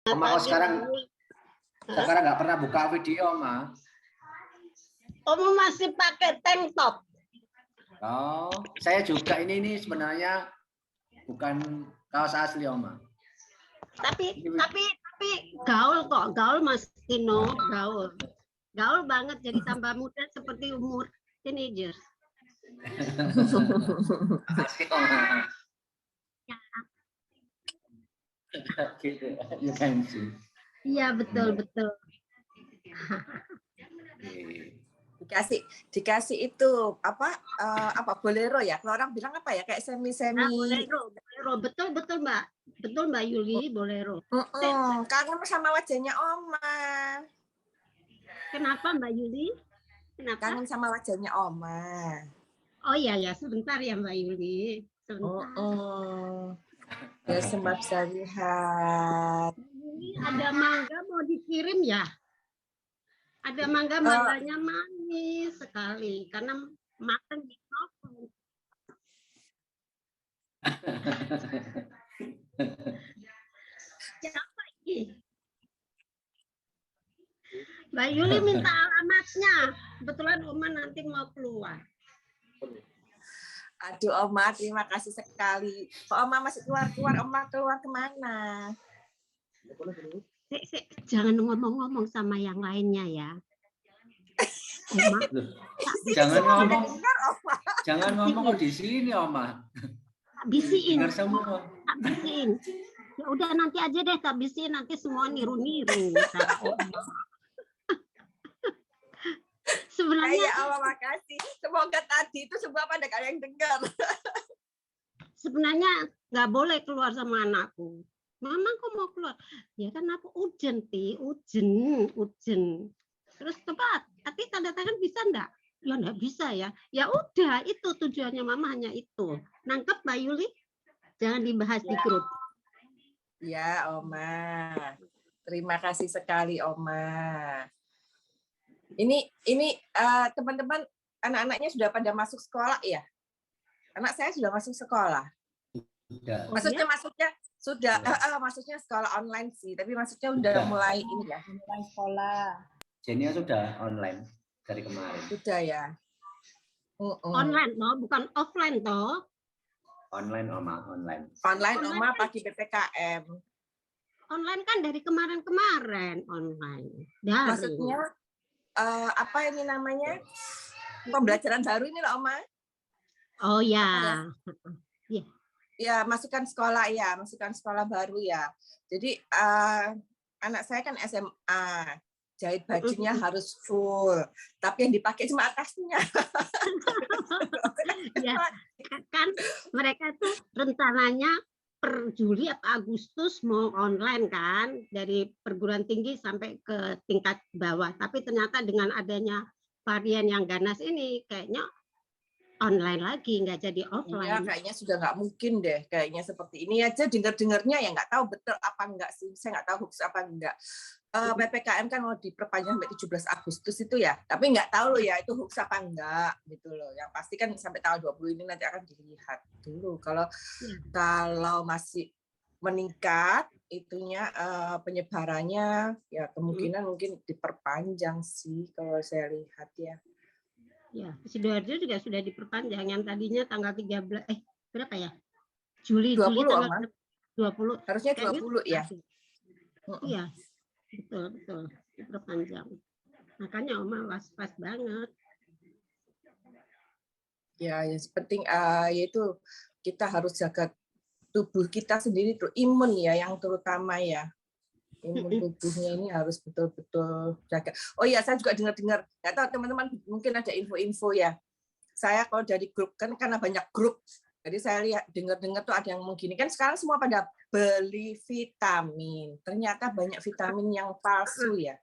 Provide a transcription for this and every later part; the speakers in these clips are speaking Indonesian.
Oma kok sekarang nggak pernah buka video, Ma. Oma masih pakai tank top. Oh, saya juga ini sebenarnya bukan kaos asli, Oma. Tapi gaul kok, gaul Mas Tino, gaul. Gaul banget, jadi tambah muda seperti umur teenager. Asli, Oma. Gitu, you can see. Iya, betul. Dikasih itu apa bolero ya? Kalau orang bilang apa ya? Kayak semi. Bolero. Betul Mbak Yuli, bolero. Kangen sama wajahnya Oma. Kenapa Mbak Yuli? Kenapa? Kangen sama wajahnya Oma. Oh iya ya, sebentar ya Mbak Yuli. Sebentar. Biar sempat bisa lihat. Ini ada mangga mau dikirim ya? Ada mangganya manis sekali karena makan di telepon. Siapa ini? Mbak Yuli minta alamatnya. Kebetulan Oma nanti mau keluar. Aduh Oma, terima kasih sekali. Kok Oma masih keluar, Oma keluar kemana? Jangan ngomong-ngomong sama yang lainnya ya. Oma. Jangan ngomong di sini, Oma. Bisiin. Semua. Bisiin. Ya udah nanti aja deh tak bisiin, nanti semua niru-niru. Sebenarnya ya Allah, makasih. Semoga tadi itu semua pada kalian dengar. Sebenarnya nggak boleh keluar sama anakku. Mama kok mau keluar? Ya kan aku ujen. Terus coba, tapi tanda tangan bisa enggak? Ya enggak bisa ya. Ya udah, itu tujuannya Mama hanya itu. Nangkep Mbak Yuli? Jangan dibahas di grup. Ya, Oma. Terima kasih sekali, Oma. Ini teman-teman, anak-anaknya sudah pada masuk sekolah ya? Anak saya sudah masuk sekolah. Maksudnya maksudnya sekolah online sih, tapi maksudnya udah mulai ini ya, mulai sekolah. Jenia sudah online dari kemarin. Sudah ya. Online toh, bukan offline toh. Online Oma, online. Online Oma pakai PPKM. Online kan dari kemarin online. Maksudnya apa ini namanya? Pembelajaran baru ini loh, Oma. Oh ya. Ya. Ya, masukkan sekolah baru ya. Jadi anak saya kan SMA, jahit bajunya harus full, tapi yang dipakai cuma atasnya. Ya, kan mereka tuh rencananya per Juli atau Agustus mau online kan, dari perguruan tinggi sampai ke tingkat bawah. Tapi ternyata dengan adanya varian yang ganas ini kayaknya online lagi, nggak jadi offline. Iya, kayaknya sudah nggak mungkin deh. Kayaknya seperti ini aja, dengar-dengarnya ya nggak tahu betul apa enggak sih. Saya nggak tahu hoax apa enggak. PPKM kan mau diperpanjang sampai 17 Agustus itu ya. Tapi nggak tahu loh ya itu hoax apa enggak gitu loh. Yang pasti kan sampai tanggal 20 ini nanti akan dilihat dulu. Kalau masih meningkat itunya penyebarannya ya kemungkinan mungkin diperpanjang sih kalau saya lihat ya. Ya, Sidoarjo juga sudah diperpanjang yang tadinya tanggal 13 berapa ya? Juli 20 tanggal 20. Harusnya 20 ya. Iya. Betul diperpanjang. Makanya Oma was-was banget. Ya, yang penting yaitu kita harus jaga tubuh kita sendiri tuh, imun ya yang terutama ya. Imun tubuhnya ini harus betul-betul jaga. Oh iya, saya juga dengar-dengar, nggak tahu teman-teman mungkin ada info-info ya. Saya kalau dari grup kan karena banyak grup, jadi saya lihat dengar-dengar tuh ada yang begini kan sekarang semua pada beli vitamin. Ternyata banyak vitamin yang palsu ya.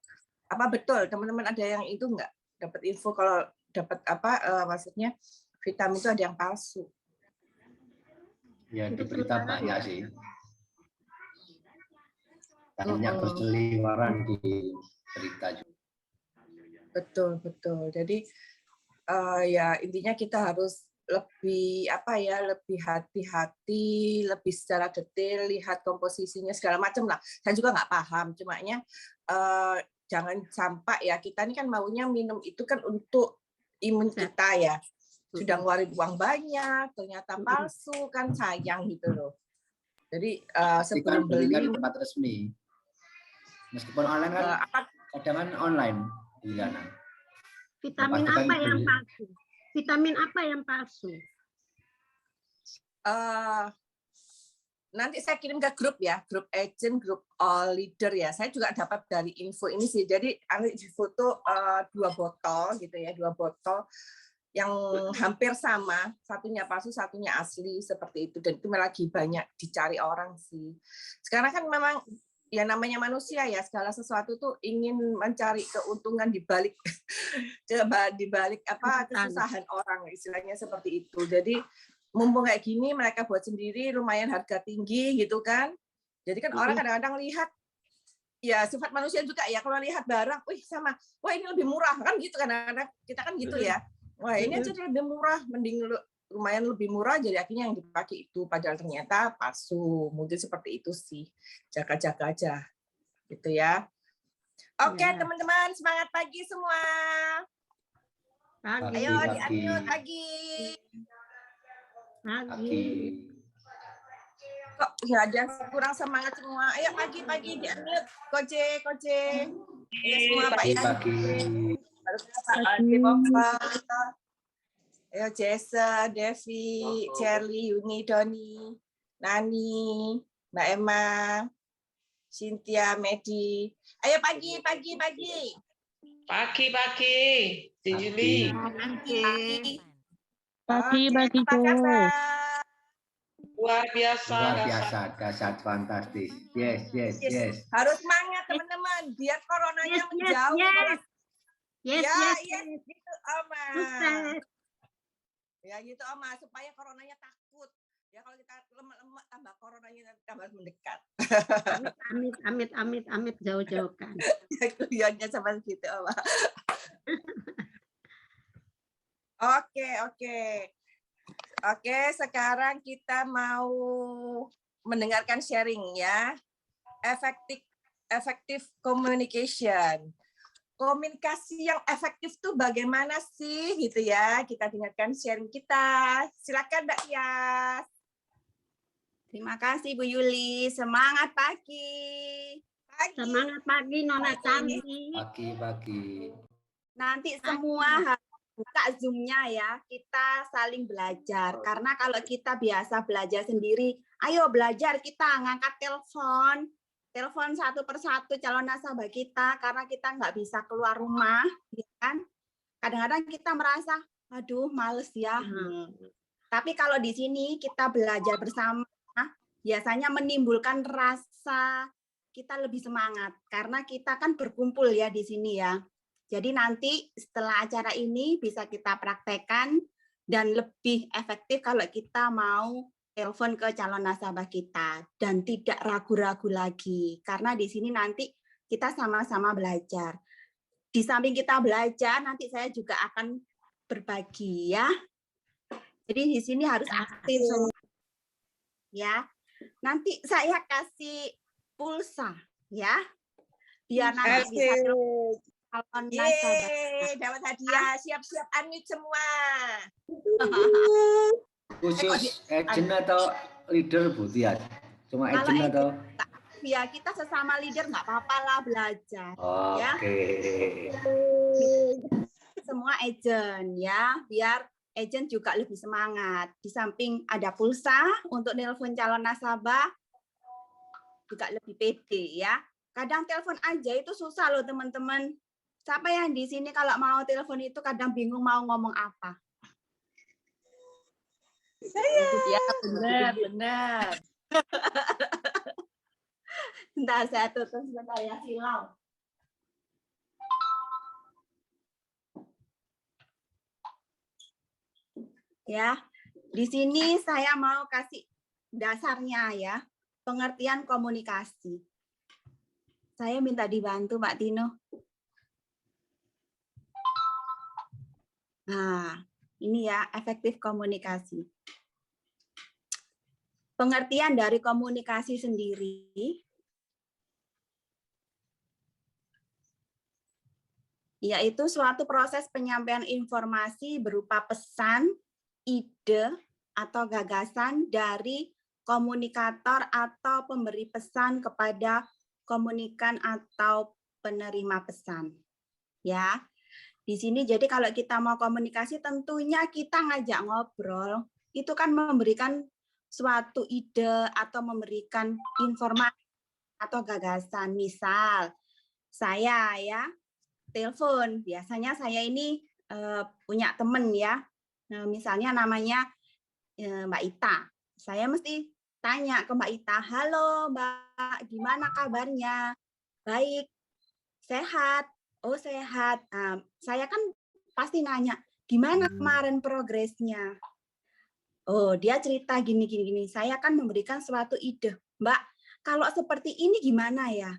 Apa betul teman-teman ada yang itu nggak dapat info kalau dapat maksudnya vitamin itu ada yang palsu? Ya di berita banyak sih. Banyak berseliweran di berita juga. Betul. Jadi ya intinya kita harus lebih apa ya, lebih hati-hati, lebih secara detail, lihat komposisinya segala macam lah. Saya juga nggak paham, cumanya jangan sampai ya, kita ini kan maunya minum itu kan untuk imun kita ya. Sudah ngeluarin uang banyak, ternyata palsu, kan sayang gitu loh. Jadi sebelum beli di tempat resmi. Meskipun online kan kadang kan online Liliana. Vitamin apa yang palsu? Vitamin apa yang palsu? Nanti saya kirim ke grup ya, grup agent, grup all leader ya. Saya juga dapat dari info ini sih. Jadi di foto 2 botol gitu ya, 2 botol yang hampir sama, satunya palsu, satunya asli seperti itu. Dan itu lagi banyak dicari orang sih. Sekarang kan memang ya namanya manusia ya, segala sesuatu tuh ingin mencari keuntungan di balik apa kesusahan orang, istilahnya seperti itu. Jadi mumpung kayak gini mereka buat sendiri, lumayan harga tinggi gitu kan. Jadi kan orang kadang-kadang lihat ya sifat manusia juga ya, kalau lihat barang, wih sama, wah ini lebih murah kan gitu kan, kadang-kadang kita kan gitu ya. Wah ini aja lebih murah, mending lumayan lebih murah, jadi akhirnya yang dipakai itu padahal ternyata palsu. Mungkin seperti itu sih, jaga-jaga aja gitu ya. Oke teman-teman, semangat pagi semua. Pagi. Ayo di-unmute pagi. Pagi. Kok ya ada kurang semangat semua. Ayo pagi-pagi di-unmute. Koje. Ayo semua pagi. Ayo Jessa, Devi, Charlie, Yuni, Doni, Nani, Mbak Emma, Cynthia, Medi. Ayo pagi. Pagi, Juli. Pagi, apa kabar? Luar biasa, dahsyat, fantastis. Yes. Harus semangat teman-teman, biar coronanya menjauh. Yes. Gitu Oma. Ya gitu Oma, supaya coronanya takut. Ya kalau kita lemah-lemah tambah coronanya tambah mendekat. Amit jauh-jauhkan. Ya sama gitu Oma. Oke, sekarang kita mau mendengarkan sharing ya. Effective communication. Komunikasi yang efektif tuh bagaimana sih gitu ya? Kita dengarkan sharing kita. Silakan Mbak Tias. Terima kasih Bu Yuli. Semangat pagi. Semangat pagi Nona Cantik. Pagi. Nanti semua buka Zoom-nya ya. Kita saling belajar. Karena kalau kita biasa belajar sendiri, ayo belajar kita ngangkat telepon satu persatu calon nasabah kita karena kita nggak bisa keluar rumah, ya kan? Kadang-kadang kita merasa, aduh males ya. Tapi kalau di sini kita belajar bersama, biasanya menimbulkan rasa kita lebih semangat karena kita kan berkumpul ya di sini ya. Jadi nanti setelah acara ini bisa kita praktekkan dan lebih efektif kalau kita mau telepon ke calon nasabah kita dan tidak ragu-ragu lagi karena di sini nanti kita sama-sama belajar. Di samping kita belajar, nanti saya juga akan berbagi ya. Jadi di sini harus aktif ya. Nanti saya kasih pulsa ya, biar nanti bisa calon nasabah. Dapat hadiah, siap-siap unmute semua. Khusus agent atau leader Bu Tias? Cuma agent atau? Ya kita sesama leader nggak apa-apa lah belajar. Oke. Semua agent ya, biar agent juga lebih semangat. Di samping ada pulsa untuk nelpon calon nasabah, juga lebih pede ya. Kadang telepon aja itu susah loh teman-teman. Siapa yang di sini kalau mau telepon itu kadang bingung mau ngomong apa? Saya. Ya, benar. Bentar saya tutup sebentar ya, silau. Ya, di sini saya mau kasih dasarnya ya, pengertian komunikasi. Saya minta dibantu Mbak Tino. Nah, Ini ya, efektif komunikasi. Pengertian dari komunikasi sendiri yaitu suatu proses penyampaian informasi berupa pesan, ide, atau gagasan dari komunikator atau pemberi pesan kepada komunikan atau penerima pesan. Ya. Di sini jadi kalau kita mau komunikasi tentunya kita ngajak ngobrol, itu kan memberikan suatu ide atau memberikan informasi atau gagasan. Misal saya ya telepon, biasanya saya ini punya teman ya, misalnya namanya Mbak Ita. Saya mesti tanya ke Mbak Ita, halo Mbak, gimana kabarnya? Baik, sehat. Oh sehat. Saya kan pasti nanya, gimana kemarin progresnya? Oh dia cerita gini. Saya kan memberikan suatu ide, Mbak. Kalau seperti ini gimana ya?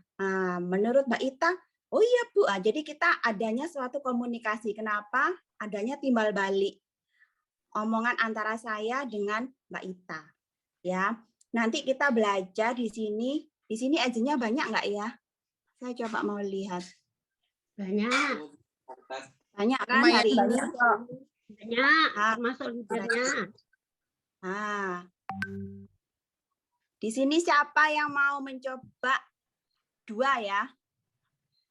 Menurut Mbak Ita, oh iya Bu. Jadi kita adanya suatu komunikasi. Kenapa? Adanya timbal balik omongan antara saya dengan Mbak Ita. Ya, nanti kita belajar di sini. Di sini aja-nya banyak nggak ya? Saya coba mau lihat. Banyak. Banyak kan Lumayan hari ini? banyak kok. Banyak, termasuk leadernya. Di sini siapa yang mau mencoba 2 ya?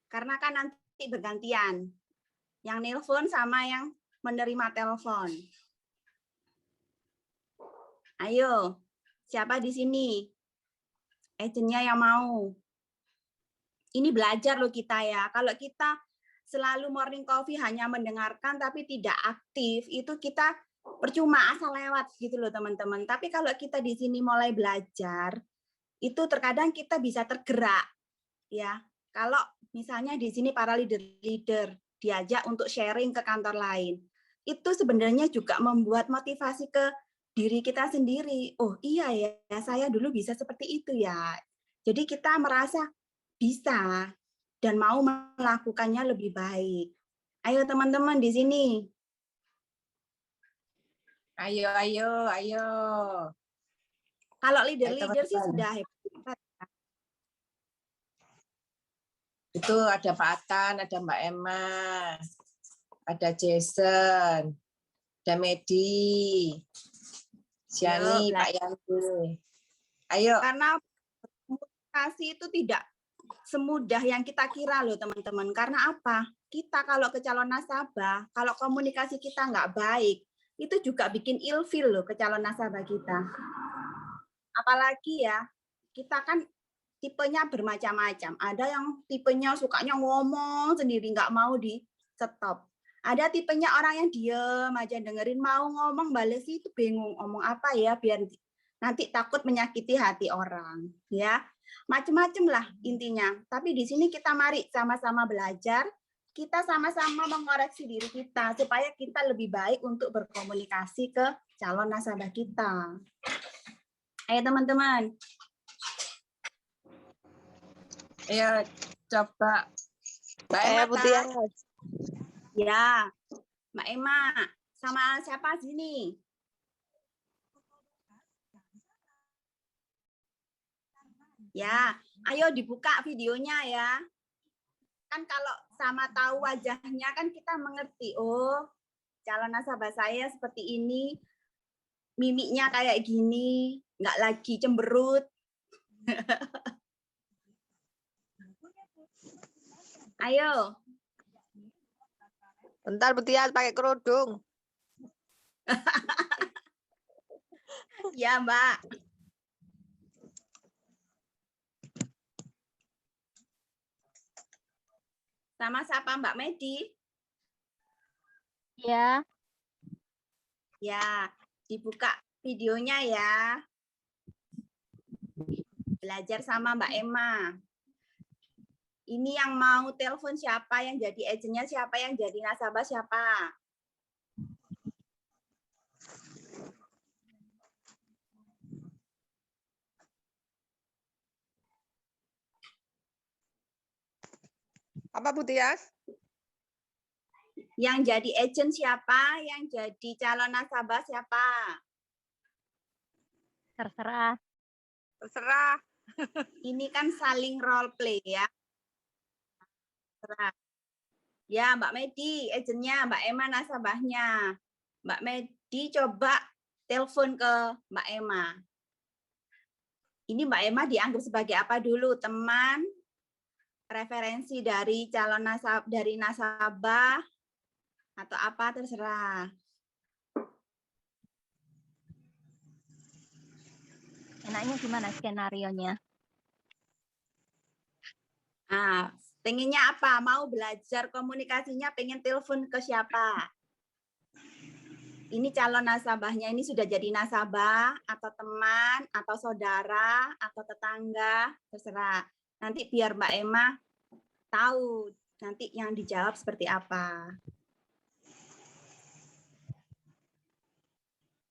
Karena kan nanti bergantian. Yang nelpon sama yang menerima telepon. Ayo, siapa di sini? Agentnya yang mau. Ini belajar loh kita ya. Kalau kita selalu morning coffee hanya mendengarkan tapi tidak aktif, itu kita percuma asal lewat gitu loh teman-teman. Tapi kalau kita di sini mulai belajar, itu terkadang kita bisa tergerak ya. Kalau misalnya di sini para leader diajak untuk sharing ke kantor lain, itu sebenarnya juga membuat motivasi ke diri kita sendiri. Oh iya ya, saya dulu bisa seperti itu ya. Jadi kita merasa bisa dan mau melakukannya lebih baik. Ayo teman-teman di sini. Ayo. Kalau leader sih teman-teman. sudah hebat. Itu ada Pak Atan, ada Mbak Emma, ada Jason, ada Medi, Siani, Pak Yanti. Ayo. Karena komunikasi itu tidak semudah yang kita kira loh teman-teman. Karena apa? Kita kalau ke calon nasabah, kalau komunikasi kita nggak baik, itu juga bikin ilfil loh ke calon nasabah kita. Apalagi ya, kita kan tipenya bermacam-macam. Ada yang tipenya sukanya ngomong sendiri, nggak mau di stop. Ada tipenya orang yang diem aja dengerin, mau ngomong bales itu bingung ngomong apa ya biar nanti takut menyakiti hati orang, ya. Macam-macam lah intinya. Tapi di sini kita mari sama-sama belajar, kita sama-sama mengoreksi diri kita supaya kita lebih baik untuk berkomunikasi ke calon nasabah kita. Ayo teman-teman. Ayo coba Mbak Emma. Ya, Mbak Emma sama siapa sini? Ya, ayo dibuka videonya ya. Kan kalau sama tahu wajahnya kan kita mengerti. Oh, calon nasabah saya seperti ini, mimiknya kayak gini, nggak lagi cemberut. Ayo. Bentar, Butias pakai kerudung. Ya, Mbak. Sama siapa Mbak Medi? Ya. Ya, dibuka videonya ya. Belajar sama Mbak Emma. Ini yang mau telepon siapa, yang jadi agentnya siapa, yang jadi nasabah siapa? Apa Butias? Yang jadi agent siapa? Yang jadi calon nasabah siapa? Terserah. Terserah. Ini kan saling role play ya. Terserah. Ya, Mbak Medi, agentnya, Mbak Emma nasabahnya. Mbak Medi coba telepon ke Mbak Emma. Ini Mbak Emma dianggap sebagai apa dulu? Teman, referensi dari calon nasabah, atau apa terserah. Enaknya gimana skenarionya? Nah, pengennya apa? Mau belajar komunikasinya, pengen telepon ke siapa? Ini calon nasabahnya ini sudah jadi nasabah, atau teman, atau saudara, atau tetangga, terserah. Nanti biar Mbak Emma tahu nanti yang dijawab seperti apa.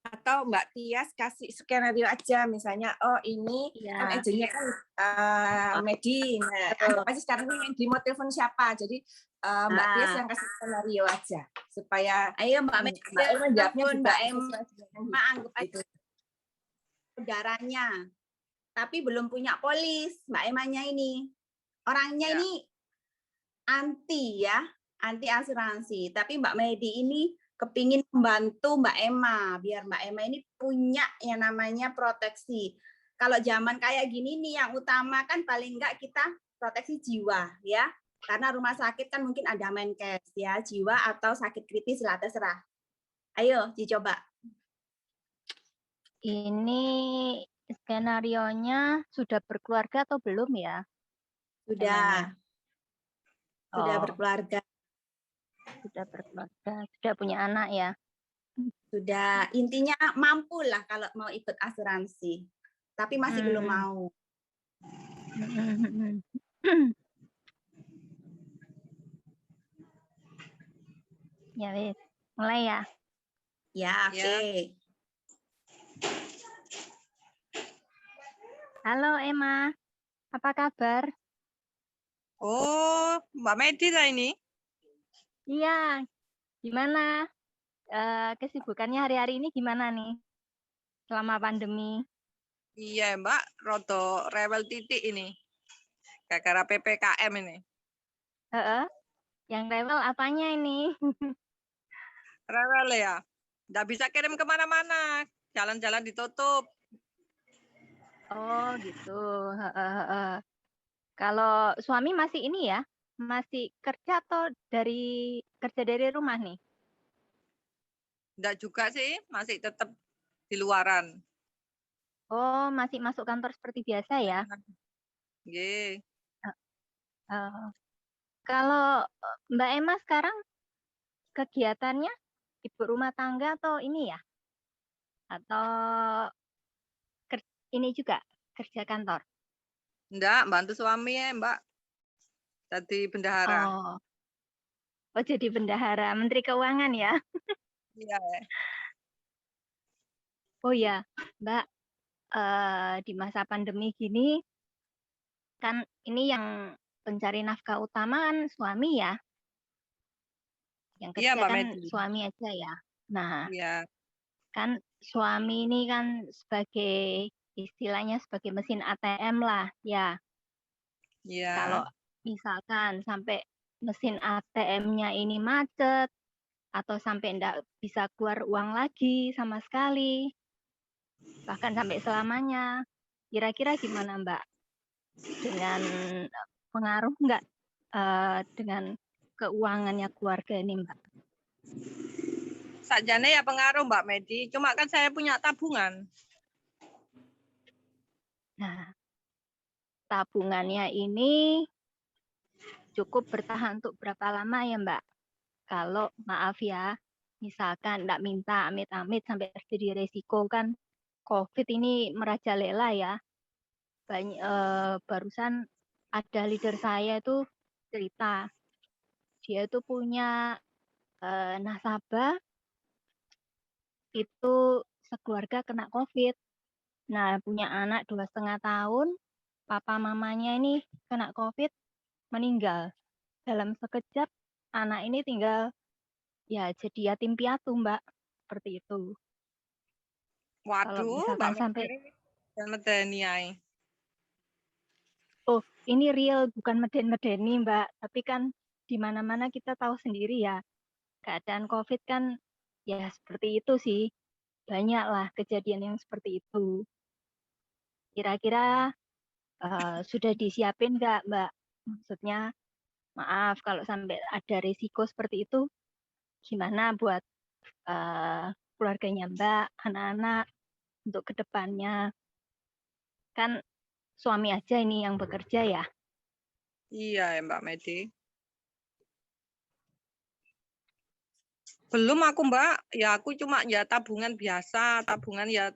Atau Mbak Tias kasih skenario aja, misalnya, oh ini kan Iya. agentnya kan Medi, nah, anggap aja sekarang ini Medi mau telepon siapa, jadi Mbak Tias yang kasih skenario aja, supaya ayo Mbak Medi, Mbak Emma jawabnya juga Mbak Emma anggap aja saudaranya, tapi belum punya polis, Mbak Emanya ini, orangnya ini anti ya, anti asuransi, tapi Mbak Medi ini kepingin membantu Mbak Emma, biar Mbak Emma ini punya yang namanya proteksi. Kalau zaman kayak gini nih, yang utama kan paling enggak kita proteksi jiwa ya, karena rumah sakit kan mungkin ada menkes ya, jiwa atau sakit kritis lah terserah. Ayo dicoba. Ini skenarionya sudah berkeluarga atau belum ya? Sudah, sudah Oh, berkeluarga, sudah berkeluarga, sudah punya anak ya? sudah intinya mampu lah kalau mau ikut asuransi, tapi masih belum mau. Ya wis, mulai ya. Ya, oke. Halo Emma, apa kabar? Oh, Mbak Medi lah ini. Iya, gimana? Kesibukannya hari-hari ini gimana nih? Selama pandemi? Iya, Mbak. Rodo rewel titik ini. Gara-gara PPKM ini. Heeh. Yang rewel apanya ini? Rewel ya. Nggak bisa kirim kemana-mana. Jalan-jalan ditutup. Oh gitu. Heeh. Kalau suami masih ini ya? Masih kerja atau kerja dari rumah nih? Nggak juga sih. Masih tetap di luaran. Oh, masih masuk kantor seperti biasa ya? Nggih. Eh, kalau Mbak Emma sekarang kegiatannya ibu rumah tangga atau ini ya? Atau ini juga kerja kantor? Nggak, bantu suami ya, Mbak. Jadi bendahara. Oh, jadi bendahara, Menteri Keuangan ya? Iya. Oh ya, Mbak, di masa pandemi gini, kan ini yang pencari nafkah utama kan suami ya? Yang Iya, kerja Mbak kan Medi. suami aja ya? Nah, Iya. kan suami ini kan sebagai istilahnya sebagai mesin ATM lah ya. Iya. Kalau misalkan sampai mesin ATM-nya ini macet atau sampai enggak bisa keluar uang lagi sama sekali, bahkan sampai selamanya, kira-kira gimana Mbak? Dengan pengaruh enggak dengan keuangannya keluarga ini Mbak? Sakjane ya pengaruh Mbak Medi. Cuma kan saya punya tabungan. Nah, tabungannya ini cukup bertahan untuk berapa lama ya Mbak? Kalau maaf ya, misalkan enggak minta amit-amit sampai terjadi resiko kan COVID ini merajalela ya. Barusan ada leader saya itu cerita, dia itu punya nasabah itu sekeluarga kena COVID. Nah, punya anak 2,5 tahun, papa mamanya ini kena COVID, meninggal. Dalam sekejap, anak ini tinggal ya jadi yatim piatu, Mbak. Seperti itu. Kalau Waduh, misalkan Mbak sampai, Medi, dan medeni ae. oh ini real, bukan meden-medeni, Mbak. Tapi kan di mana-mana kita tahu sendiri ya, keadaan COVID kan ya seperti itu sih. Banyaklah kejadian yang seperti itu. Kira-kira sudah disiapin nggak, Mbak? Maksudnya, maaf kalau sampai ada risiko seperti itu, gimana buat keluarganya Mbak, anak-anak, untuk kedepannya. Kan suami aja ini yang bekerja ya. Iya ya Mbak Medi. Belum aku Mbak, ya aku cuma ya tabungan biasa, tabungan ya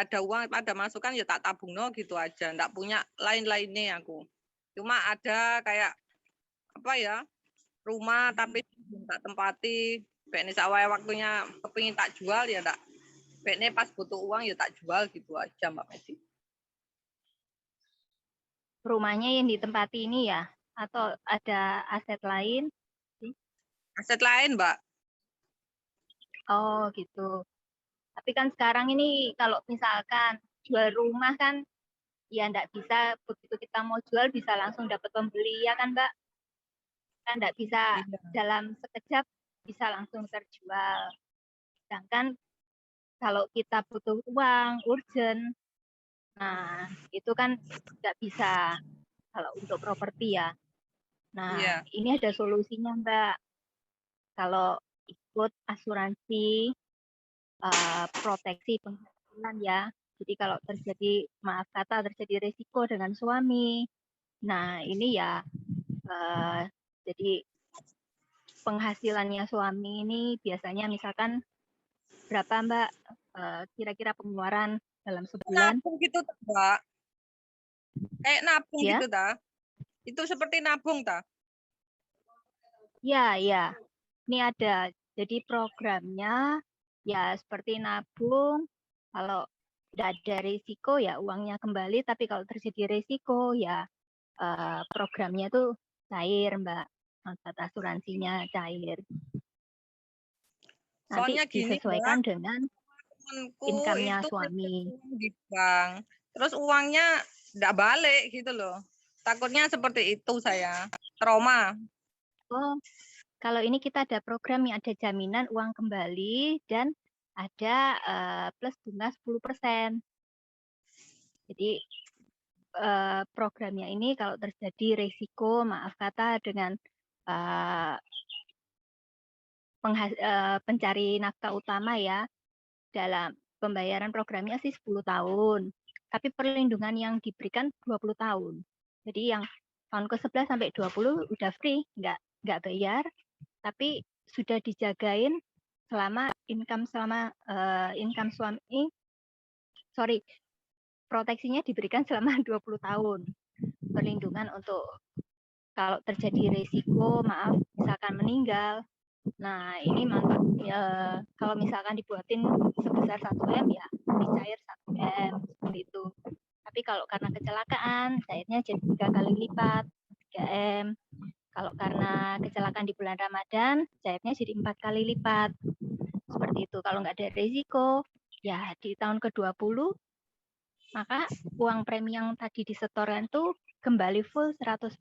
ada uang, ada masukan ya tak tabung no gitu aja, enggak punya lain-lainnya aku. Cuma ada kayak apa ya, rumah tapi tak tempati, bekne sawaya waktunya kepingin tak jual ya tak, bekne pas butuh uang ya tak jual gitu aja Mbak Medi. Rumahnya yang ditempati ini ya, atau ada aset lain? Aset lain Mbak. Oh gitu. Tapi kan sekarang ini kalau misalkan jual rumah kan ya enggak bisa begitu kita mau jual bisa langsung dapat pembeli ya kan Mbak? Kan enggak bisa Iya. dalam sekejap bisa langsung terjual. Sedangkan kalau kita butuh uang, urgent, nah itu kan nggak bisa kalau untuk properti ya. Nah, Iya. ini ada solusinya Mbak. Kalau ikut asuransi proteksi penghasilan ya. Jadi kalau terjadi, maaf kata, terjadi risiko dengan suami, nah ini ya jadi penghasilannya suami ini biasanya misalkan berapa Mbak kira-kira pengeluaran dalam sebulan? Nabung gitu Mbak. Kayak nabung Ya? gitu ta. Itu seperti nabung ta. Ya, ya. Ini ada. Jadi programnya ya seperti nabung. Kalau tidak ada risiko ya uangnya kembali. Tapi kalau terjadi risiko ya programnya itu cair Mbak. Manfaat asuransinya cair. Nanti Soalnya gini disesuaikan Mbak, dengan temanku income-nya itu suami. di bank. Terus uangnya tidak balik gitu loh. Takutnya seperti itu saya. Trauma. Oh, kalau ini kita ada program yang ada jaminan uang kembali dan ada plus bunga 10%. Jadi programnya ini kalau terjadi risiko, maaf kata dengan pencari nafkah utama ya, dalam pembayaran programnya sih 10 tahun. Tapi perlindungan yang diberikan 20 tahun. Jadi yang tahun ke-11 sampai 20 udah free, nggak bayar, tapi sudah dijagain selama income suami, proteksinya diberikan selama 20 tahun. Perlindungan untuk kalau terjadi risiko, maaf, misalkan meninggal. Nah, ini mantap. Ya, kalau misalkan dibuatin sebesar 1M ya dicair 1M seperti itu. Tapi kalau karena kecelakaan, cairnya jadi 3 kali lipat, 3M. Kalau karena kecelakaan di bulan Ramadan, cairnya jadi 4 kali lipat. Seperti itu. Kalau nggak ada risiko, ya di tahun ke-20, maka uang premi yang tadi disetorkan itu kembali full 100%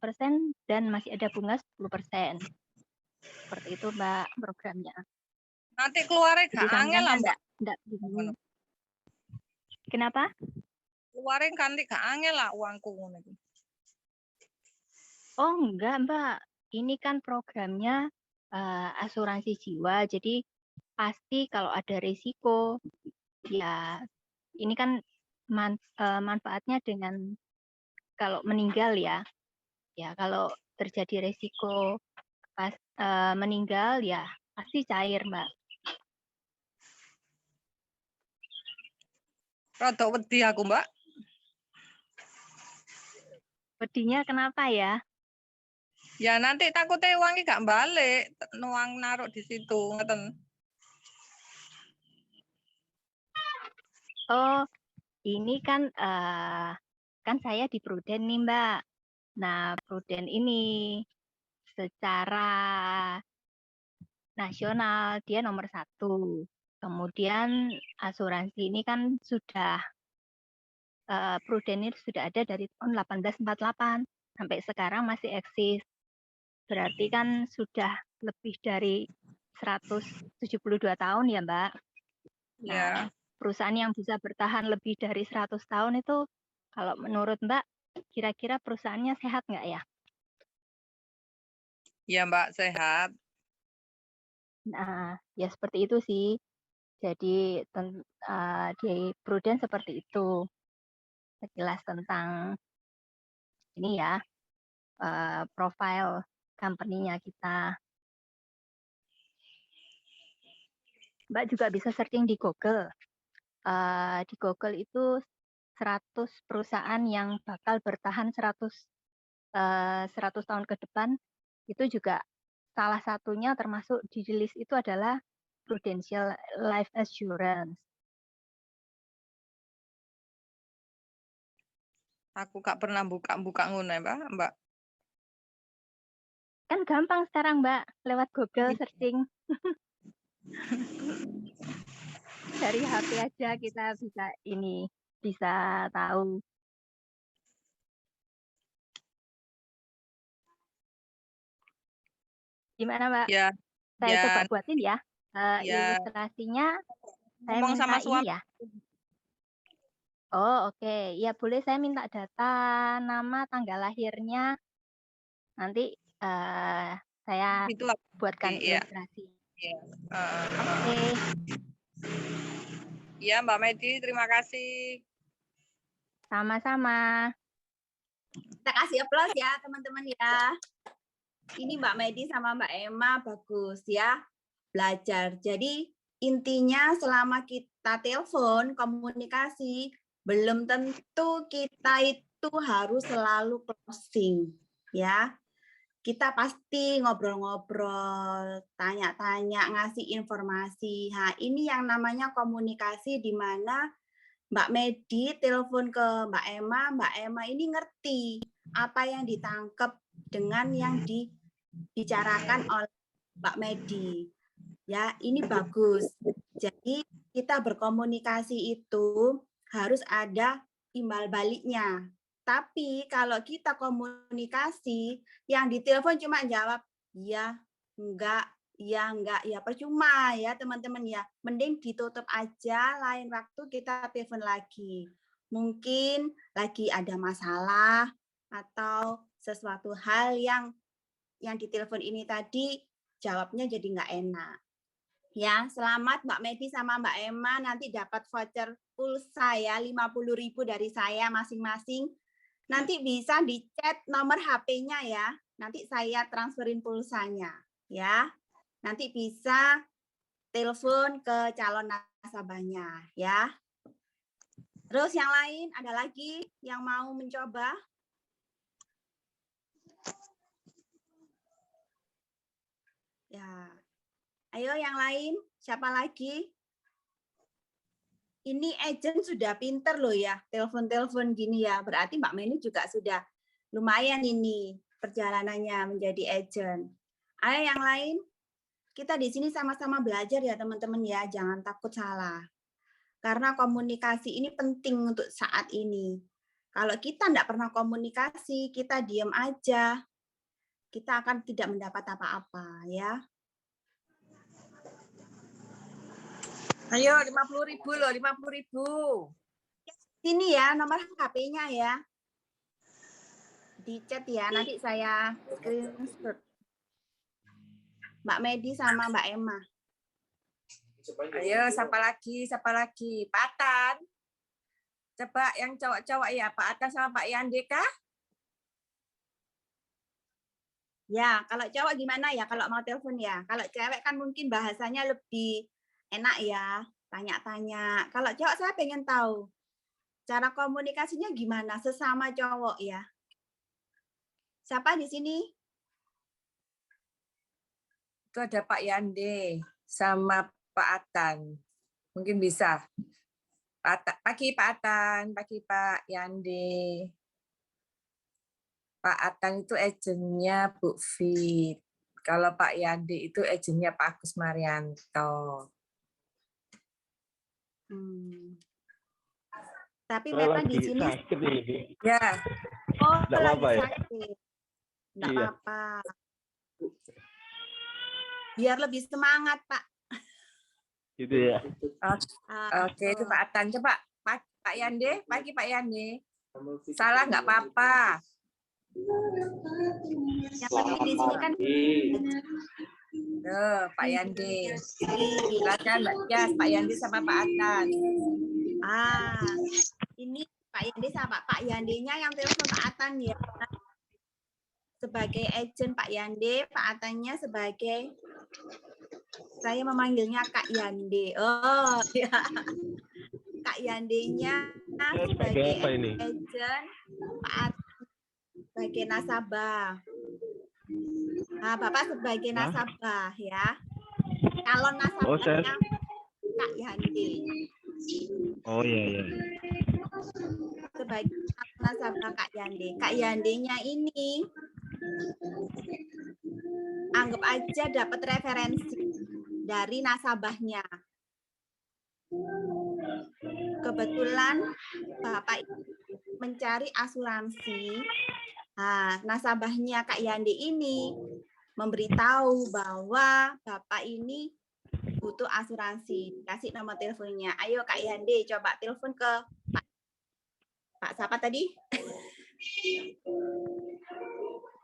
dan masih ada bunga 10%. Seperti itu Mbak programnya. Nanti keluarnya Jadi gak angel lah Mbak. enggak bingung. Kenapa? Keluarnya nanti gak angel lah uangku. Oh enggak Mbak. Ini kan programnya asuransi jiwa. Jadi pasti kalau ada risiko, ya ini kan manfaatnya dengan kalau meninggal ya. Ya kalau terjadi risiko pas meninggal ya pasti cair Mbak. Rada wedi aku Mbak. Wedinya kenapa ya? Ya nanti takutnya uangnya gak balik, uang naruh di situ, ngeten. Oh, ini kan kan saya di Pruden nih Mbak. Nah, Pruden ini secara nasional, dia nomor 1. Kemudian asuransi ini kan sudah Prudent ini sudah ada dari tahun 1848 sampai sekarang masih eksis. Berarti kan sudah lebih dari 172 tahun ya, Mbak. Nah, Ya, perusahaan yang bisa bertahan lebih dari 100 tahun itu kalau menurut Mbak kira-kira perusahaannya sehat nggak ya? ya Mbak sehat. Nah, ya seperti itu sih. Jadi di Prudent seperti itu. Sekilas tentang ini ya, profil company-nya kita. Mbak juga bisa searching di Google. Di Google itu 100 perusahaan yang bakal bertahan 100 tahun ke depan. Itu juga salah satunya termasuk di list itu adalah Prudential Life Assurance. Aku gak pernah buka ngono ya, Mbak. Kan gampang sekarang, Mbak, lewat Google searching. Dari HP aja kita bisa tahu. Gimana, Mbak? Ya, Saya ya, coba buatin ya. ya. Ilustrasinya saya Ngomong minta sama ini suami. ya. Oh, oke. Ya, boleh saya minta data nama, tanggal lahirnya. Nanti saya Itu buatkan ya. ilustrasi. Ya. Oke. Ya, Mbak Medi, terima kasih. Sama-sama. Kita kasih aplaus ya teman-teman ya. Ini Mbak Medi sama Mbak Emma bagus ya belajar. Jadi intinya selama kita telepon komunikasi belum tentu kita itu harus selalu closing ya. Kita pasti ngobrol-ngobrol, tanya-tanya, ngasih informasi. Nah, ini yang namanya komunikasi di mana Mbak Medi telepon ke Mbak Emma ini ngerti apa yang ditangkap dengan yang dibicarakan oleh Mbak Medi. Ya, ini bagus. Jadi kita berkomunikasi itu harus ada timbal baliknya. Tapi kalau kita komunikasi, yang ditelepon cuma jawab, iya, enggak, ya percuma ya teman-teman ya. Mending ditutup aja, lain waktu kita telepon lagi. Mungkin lagi ada masalah atau sesuatu hal yang ditelepon ini tadi jawabnya jadi nggak enak. Ya, selamat Mbak Medi sama Mbak Emma, nanti dapat voucher pulsa ya 50.000 dari saya masing-masing. Nanti bisa di-chat nomor HP-nya ya. Nanti saya transferin pulsanya ya. Nanti bisa telepon ke calon nasabahnya ya. Terus yang lain ada lagi yang mau mencoba? Ya. Ayo yang lain, siapa lagi? Ini agent sudah pinter loh ya, telepon-telepon gini ya. Berarti Mbak Meni juga sudah lumayan ini perjalanannya menjadi agent. Ayo yang lain, kita di sini sama-sama belajar ya teman-teman ya, jangan takut salah. Karena komunikasi ini penting untuk saat ini. Kalau kita tidak pernah komunikasi, kita diam aja, kita akan tidak mendapat apa-apa ya. Ayo 50.000 loh, 50.000. Sini ya nomor HP-nya ya. Di chat ya, nanti saya screenshot. Mbak Medi sama Mbak Emma. Ayo, siapa lagi? Pak Atan. Coba yang cowok-cowok ya, Pak Atan sama Pak Yande kah? Ya, kalau cowok gimana ya kalau mau telepon ya? Kalau cewek kan mungkin bahasanya lebih enak ya, tanya-tanya. Kalau cowok saya pengen tahu cara komunikasinya gimana sesama cowok ya. Siapa di sini? Itu ada Pak Yande sama Pak Atan. Mungkin bisa. Pagi Pak Atan, pagi Pak Yande. Pak Atan itu agennya Bu Fit. Kalau Pak Yandi itu agennya Pak Agus Marianto. Tapi Saya memang di lagi sini sakit ini. Ya, Nggak lagi apa-apa ya? sakit. Nggak Iya. apa-apa. Biar lebih semangat, Pak. Gitu ya. oke itu Pak Atan. Coba Pak Yandi, pagi Pak Yandi. Salah nggak apa-apa. Yang penting di sini kan Pak Yandi. Silakan Mbak Jas, Pak Yandi sama Pak Atan. Ini Pak Yandi sama Pak Yandinya yang telepon Pak Atan ya. Sebagai agent Pak Yandi, Pak Atannya sebagai, saya memanggilnya Kak Yandi. Oh ya. Kak Yandinya sebagai apa ini? agent, Pak Atan sebagai nasabah. Nah, Bapak sebagai nasabah ya. Kalau nasabahnya Kak Yandi. Oh iya. Sebagai nasabah Kak Yandi. Kak Yandinya ini anggap aja dapat referensi dari nasabahnya. Kebetulan Bapak mencari asuransi. Nah, nasabahnya Kak Yandi ini memberitahu bahwa Bapak ini butuh asuransi. Kasih nomor teleponnya. Ayo Kak Yandi, coba telepon ke Pak siapa tadi?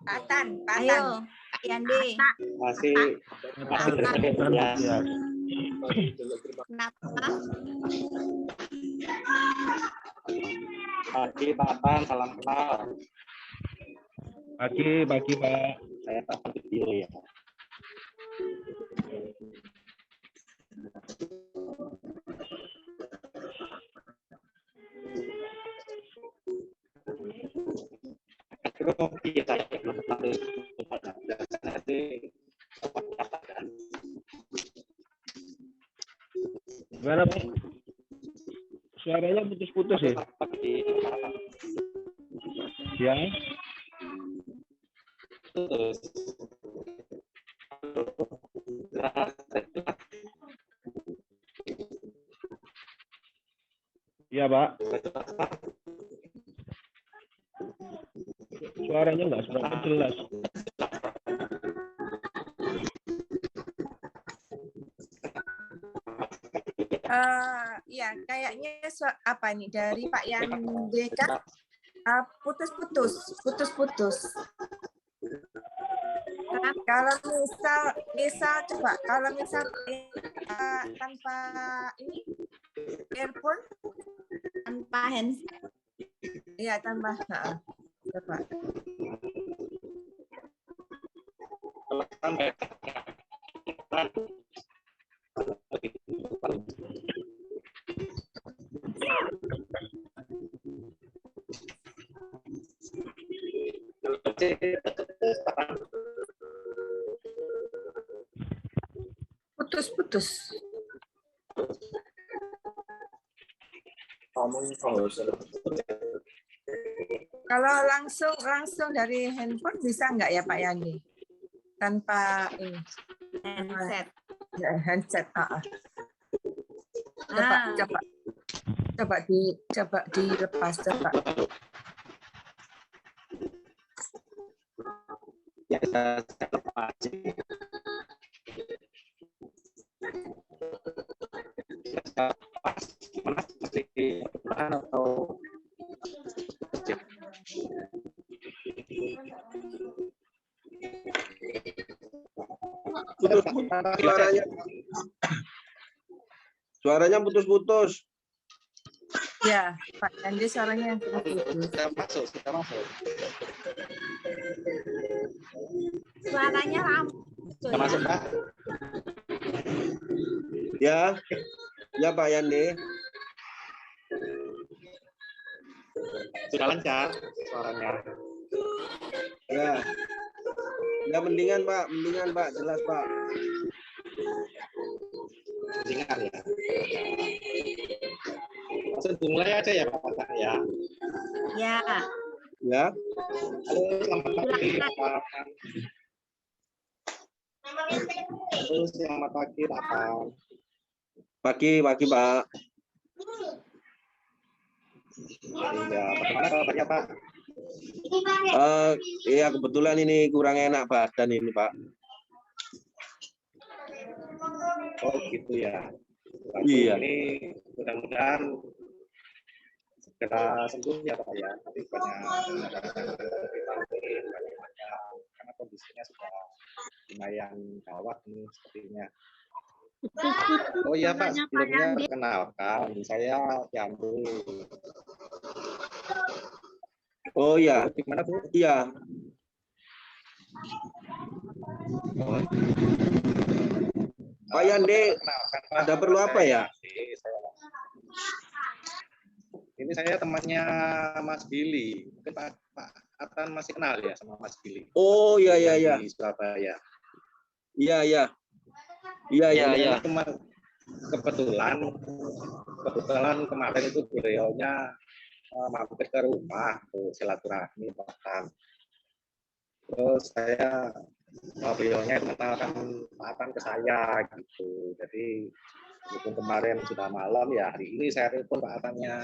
Pak Atan. Ayo Kak Yandi. Masih Ya. Kenapa? pagi Pak Atan, salam kenal. Pagi Pak. Saya tak video ya. Gimana Pak? Suaranya putus-putus ya? Ya. Iya Pak. Suaranya nggak seberapa jelas. Ya, kayaknya apa nih dari Pak Yandi kan putus-putus. Kalau misal coba kalau misal tanpa ini earphone, Tanpa handset. ya tambah coba. Putus. Kalau langsung dari handphone bisa nggak ya Pak Yani? Tanpa ini handset. Coba dilepas coba. Ya kita lepas. Mana seperti atau suaranya putus-putus. Ya, Pak Yandi suaranya putus. Kita masuk. Suaranya ramai. Kita masuk, Pak. Ya Pak Yandi. Sudah lancar suaranya. Ya mendingan Pak, jelas Pak. Dengar ya. Langsung dimulai aja ya Pak ya. Ya. Ya. Halo, selamat pagi Pak. Halo, selamat pagi, Pak Tan. Pagi, Pak. Iya, bagaimana kabarnya, Pak? Iya kebetulan ini kurang enak badan ini, Pak. Oh, gitu ya. Waduh, Iya. ini mudah-mudahan segera sembuh ya, Pak ya. Tapi vitamin, banyak karena kondisinya sudah lumayan gawat ini sepertinya. Oh iya Pak, sebelumnya perkenalkan, saya Yambu. Oh iya. Gimana Bu? Iya. Pak Yande, ada perlu apa ya? Ini saya temannya Mas Billy. Mungkin Pak Atan masih kenal ya sama Mas Billy. Oh iya. Di Surabaya. Iya. Cuma kebetulan kemarin itu beliaunya mampir ke rumah tuh silaturahmi Pak Tan. Terus saya beliaunya mengenalkan Pak Tan ke saya gitu. Jadi walaupun kemarin sudah malam ya hari ini saya telepon Pak Atannya.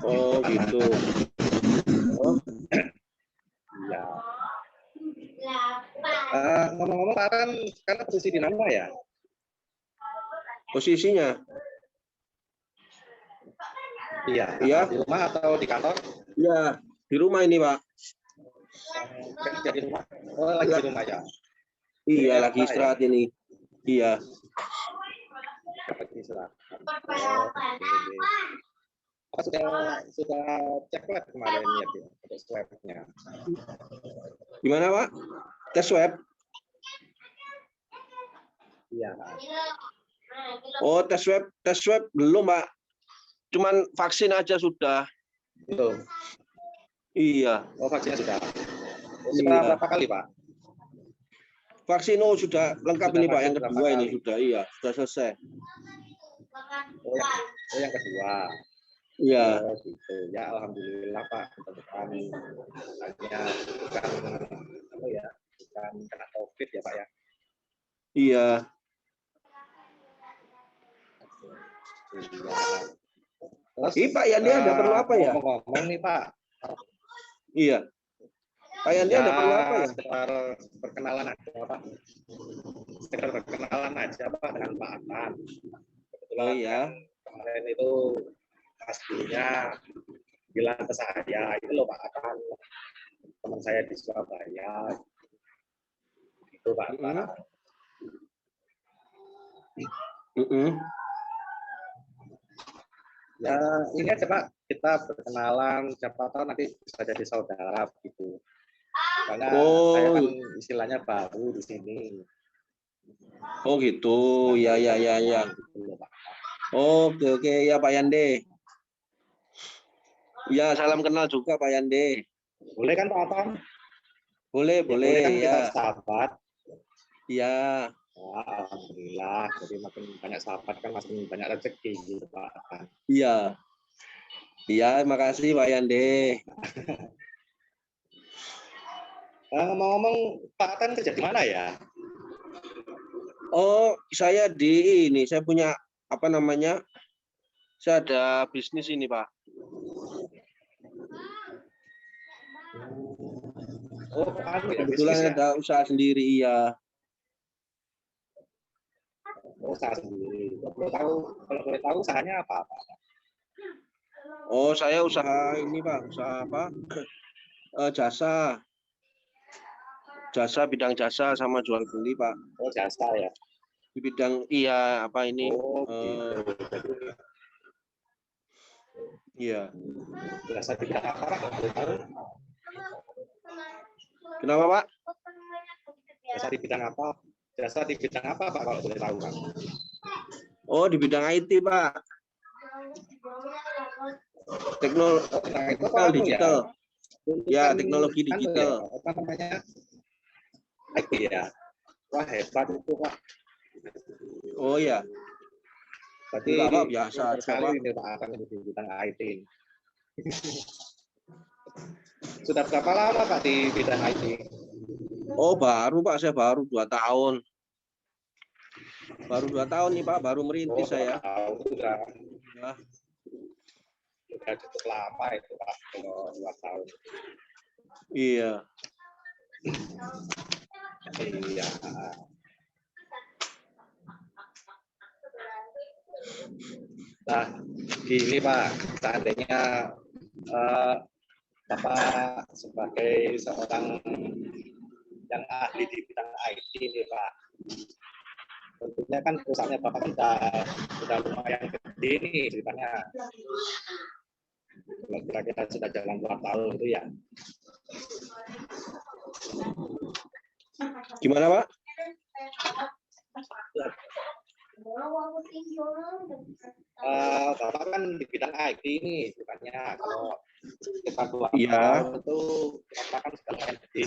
Oh gitu. Iya. Ngomong-ngomong Pak Atan sekarang posisi di mana ya? Posisinya? Iya. Di rumah atau di kantor? Iya, di rumah ini Pak. Kerja di rumah. Oh, lagi di rumah ya? Iya, lagi istirahat ini. Iya. Lagi istirahat. Sudah cek lab kemarin ya untuk swab-nya. Gimana Pak? Tes swab? Iya. Oh, tes swab belum Pak. Cuman vaksin aja sudah. Belum. Iya. Oh, vaksinnya sudah. Sudah berapa kali Pak? Vaksin sudah lengkap ini Pak, yang kedua ini sudah, iya, sudah selesai. Oh yang kedua. Iya. Oh, gitu. Ya alhamdulillah Pak, mudah-mudahan hanya bukan kena COVID ya Pak ya. Iya. Terus, Pak Yandi ada perlu apa ya? Ngomong nih Pak. Iya. Pak Yandi ada perlu apa ya? Sekedar perkenalan aja Pak. Sekedar perkenalan aja Pak dengan Pak Atan. Oh iya. Kemarin itu pastinya bilang ke saya, itu loh Pak Atan, teman saya di Surabaya. Itu Pak Atan. Ya ini aja Pak, kita berkenalan, siapa tahu nanti bisa jadi saudara begitu. Karena saya kan istilahnya baru di sini. Oh gitu, ya. Oke ya Pak Yande. Ya salam kenal juga Pak Yande. Boleh kan Pak Atan? Boleh kan ya. Kita sahabat. Ya. Wah, alhamdulillah, jadi makin banyak sahabat kan makin banyak rezeki gitu Pak Atan. Iya. Iya, makasih Pak Yande. Ngomong-ngomong, Pak Atan kerja di mana ya? Oh, saya saya punya apa namanya? Saya ada bisnis ini, Pak. Oh, kebetulan ada usaha sendiri, iya. Usaha sendiri. Kalau boleh tahu usahanya apa? Oh, saya usaha ini, Pak. Usaha apa? Jasa, bidang jasa sama jual beli, Pak. Oh, jasa ya. Di bidang apa ini? Iya. Jasa di bidang apa, Pak? Kenapa, Pak? Jasa di bidang apa? Jasa di bidang apa, Pak, kalau boleh tahu, Pak? Oh, di bidang IT, Pak. Teknologi digital. Ya, teknologi digital. Apa namanya? IT ya. Wah, hebat itu, Pak. Oh ya. Berarti Apa biasa sekali ini Pak akan di bidang IT. Sudah berapa lama Pak di bidang IT? Oh baru Pak, saya baru 2 tahun. Baru 2 tahun nih Pak, baru merintis saya. Udah Ya. cukup lama itu Pak, kalau 2 tahun. Iya. Iya. Nah, gini Pak, seandainya Bapak sebagai seorang yang ahli di bidang IT nih Pak, tentunya kan perusahaannya Bapak sudah lumayan gede nih ceritanya. Kira-kira sudah jalan 2 tahun itu ya. Gimana Pak? Bapak kan di bidang IT ini bukannya, kalau kita 2 Iya. tahun itu Bapak kan sudah lumayan gede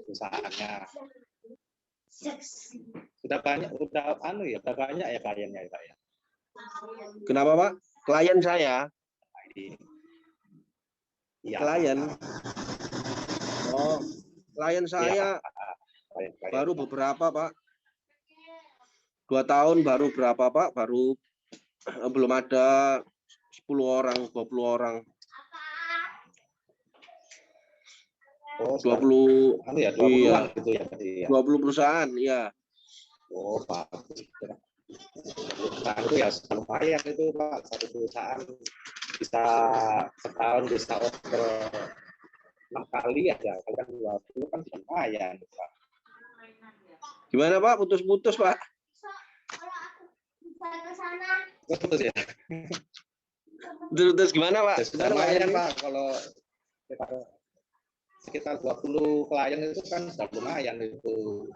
perusahaannya. Sudah banyak ya kliennya ya Pak ya. Kenapa Pak? Klien saya. Iya. Klien. Oh, klien saya Klien. baru beberapa Pak. 2 tahun baru berapa Pak? Baru belum ada 10 orang, 20 orang. Oh, 20 ya, 20 iya. gitu ya, ya. 20 perusahaan, iya. Oh, bagus. Perusahaan itu ya lumayan itu Pak, satu perusahaan bisa setahun bisa order 6 kali aja, kalau kan 20 kan lumayan Pak. Gimana Pak? Putus-putus Pak? Putus ya? Putus gimana Pak? Sudah lumayan Pak, kalau sekitar 20 klien itu kan sudah lumayan itu.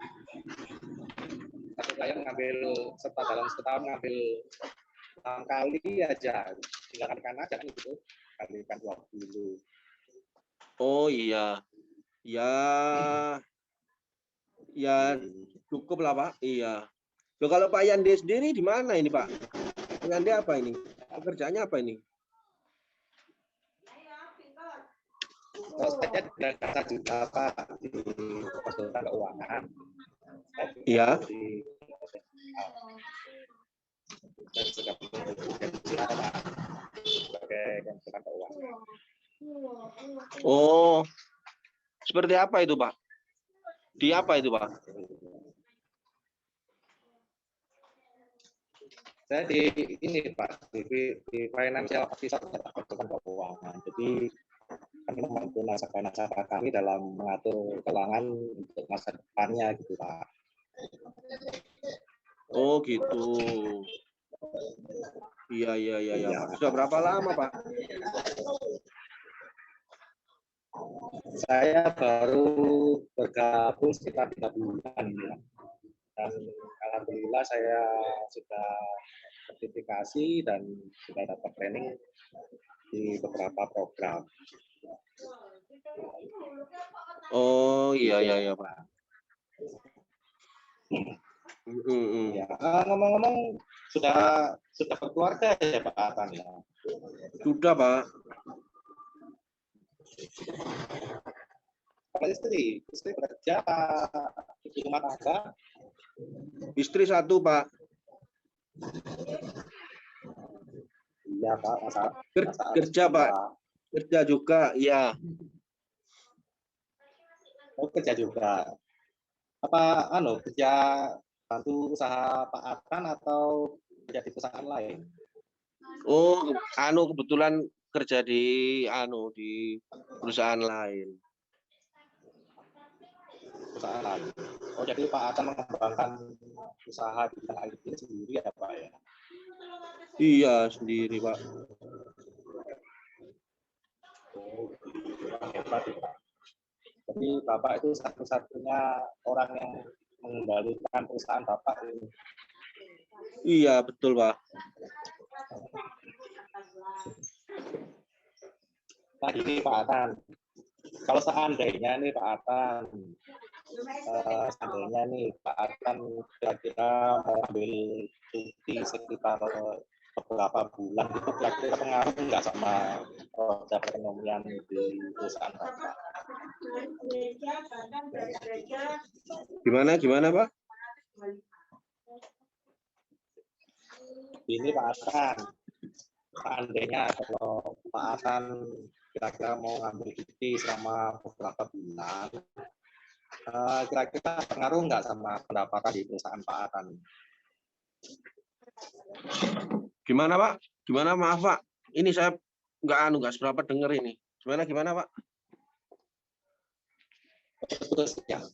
Satu klien ngambil dalam setahun ngambil 6 kali aja, tinggal kalikan aja kan itu, kalikan 20. Oh iya, ya cukup lah Pak. Iya. Loh, kalau Pak Yandi sendiri di mana ini Pak? Pak Yandi apa ini? Pekerjaannya apa ini? Kalau saya tidak kata juga Pak di konsultan keuangan. Iya. Dan juga sebagai konsultan keuangan. Oh, seperti apa itu Pak? Di apa itu Pak? Saya di ini Pak, di financial officer konsultan keuangan. Jadi kami membantu nasabah-nasabah kami dalam mengatur keuangan untuk masa depannya gitu Pak. Oh gitu. Iya Pak. Sudah berapa lama Pak? Saya baru bergabung sekitar 3 bulan ya. Dan alhamdulillah saya sudah sertifikasi dan sudah dapat training di beberapa program. Oh iya Pak. Ya, ngomong-ngomong sudah berkeluarga ya Pak Atan ya? Sudah Pak. Kalau istri bekerja di rumah tangga? Istri 1 Pak. Iya Pak, Kerja Pak. Kerja juga, iya. Oh, kerja juga. Apa kerja bantu usaha Pak Atan atau kerja di perusahaan lain? Oh, kebetulan kerja di perusahaan lain. Perusahaan lain. Oh, jadi Pak Atan mengembangkan usaha di bidang IT sendiri ya Pak ya? Iya, sendiri Pak. Oh, hebat Pak. Jadi Bapak itu satu-satunya orang yang mengendalikan perusahaan Bapak ini. Iya, betul Pak. Nah ini Pak Atan, kalau seandainya nih Pak Atan, Pak Atan kira-kira mau ambil cuti sekitar beberapa bulan, itu kira-kira pengaruh nggak sama roda perekonomian di perusahaan Bapak? Gimana Pak? Ini Pak Hasan, seandainya kalau Pak Hasan kira-kira mau ngambil cuti selama beberapa bulan, kira-kira pengaruh nggak sama pendapatan di perusahaan Pak Hasan? Gimana Pak? Gimana, maaf Pak? Ini saya nggak seberapa denger ini. Gimana Pak? Terus ya.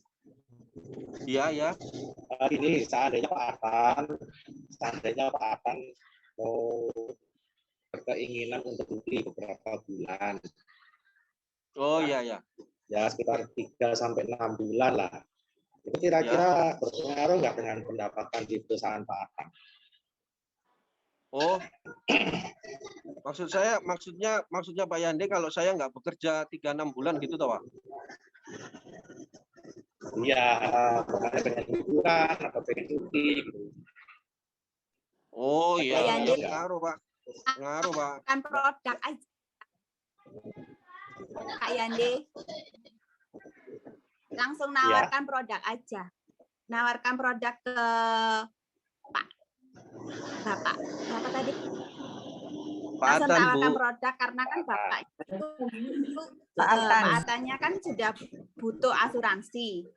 Iya. Ini seandainya Pak Hasan mau berkeinginan untuk cuti beberapa bulan. Oh iya. Ya sekitar 3 sampai 6 bulan lah. Itu kira-kira berpengaruh nggak dengan pendapatan di perusahaan Pak Hasan? Oh, maksudnya Pak Yande kalau saya nggak bekerja 3-6 bulan gitu toh Pak? Iya, pokoknya pengen liburan atau pengen cuti gitu. Oh iya, Pak Yande. pengaruh Pak. Kan produk aja. Kak Yande. Langsung nawarkan produk aja. Nawarkan produk ke Bapak tadi. Langsung tawarkan produk karena kan Bapak itu Pak Atanya kan sudah butuh asuransi.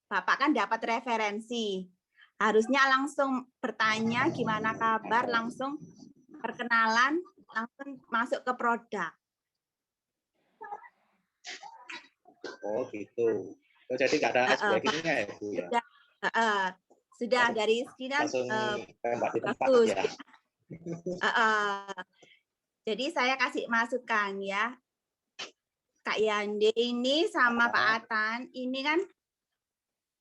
Bapak kan dapat referensi. Harusnya langsung bertanya gimana kabar, langsung perkenalan, langsung masuk ke produk. Oh gitu. Oh, jadi nggak ada SPG-nya ya Bu ya? Sudah dari sekian bagus. Ya. Jadi saya kasih masukan ya. Kak Yande ini sama Pak Atan ini kan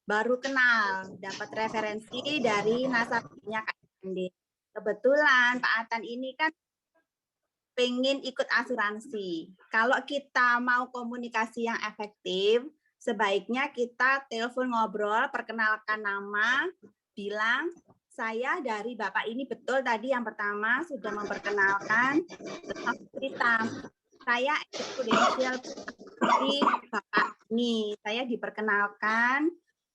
baru kenal, dapat referensi dari nasabahnya Kak Yande. Kebetulan Pak Atan ini kan pengen ikut asuransi. Kalau kita mau komunikasi yang efektif, sebaiknya kita telepon ngobrol, perkenalkan nama, bilang, saya dari Bapak ini betul tadi yang pertama sudah memperkenalkan, cerita, saya eksponensial dari Bapak ini. Saya diperkenalkan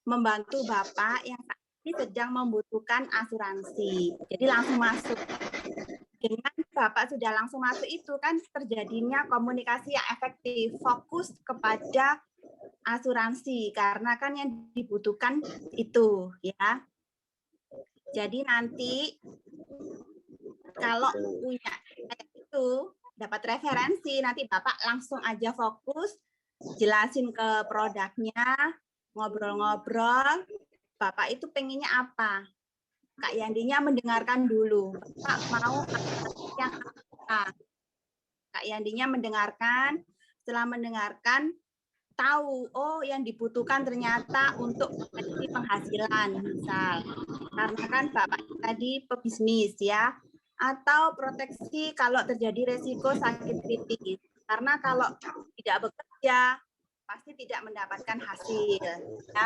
membantu Bapak yang ini sedang membutuhkan asuransi. Jadi langsung masuk. Dengan Bapak sudah langsung masuk itu kan terjadinya komunikasi yang efektif, fokus kepada asuransi karena kan yang dibutuhkan itu ya. Jadi nanti kalau punya itu dapat referensi nanti Bapak langsung aja fokus jelasin ke produknya, ngobrol-ngobrol. Bapak itu pengennya apa? Kak Yandinya mendengarkan dulu. Pak mau yang apa? Kak Yandinya mendengarkan. Setelah mendengarkan, tahu oh yang dibutuhkan ternyata untuk penghasilan misal. Karena kan Bapak tadi pebisnis ya. Atau proteksi kalau terjadi resiko sakit kritis. Karena kalau tidak bekerja pasti tidak mendapatkan hasil. Ya.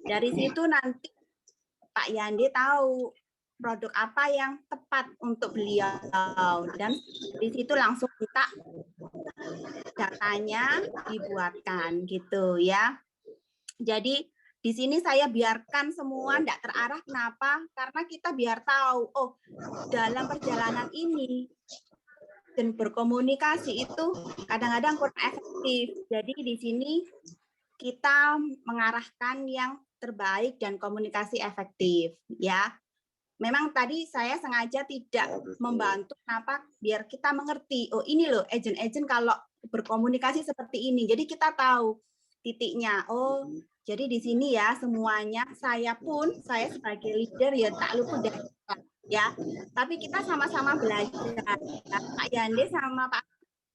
Dari situ nanti Pak Yandi tahu produk apa yang tepat untuk beliau dan di situ langsung kita datanya dibuatkan gitu ya. Jadi di sini saya biarkan semua tidak terarah kenapa? Karena kita biar tahu oh dalam perjalanan ini dan berkomunikasi itu kadang-kadang kurang efektif. Jadi di sini kita mengarahkan yang terbaik dan komunikasi efektif ya. Memang tadi saya sengaja tidak membantu kenapa biar kita mengerti oh ini loh agent-agent kalau berkomunikasi seperti ini. Jadi kita tahu titiknya. Oh, jadi di sini ya semuanya saya sebagai leader ya tak luput dari ya. Tapi kita sama-sama belajar. Ya, Pak Yande sama Pak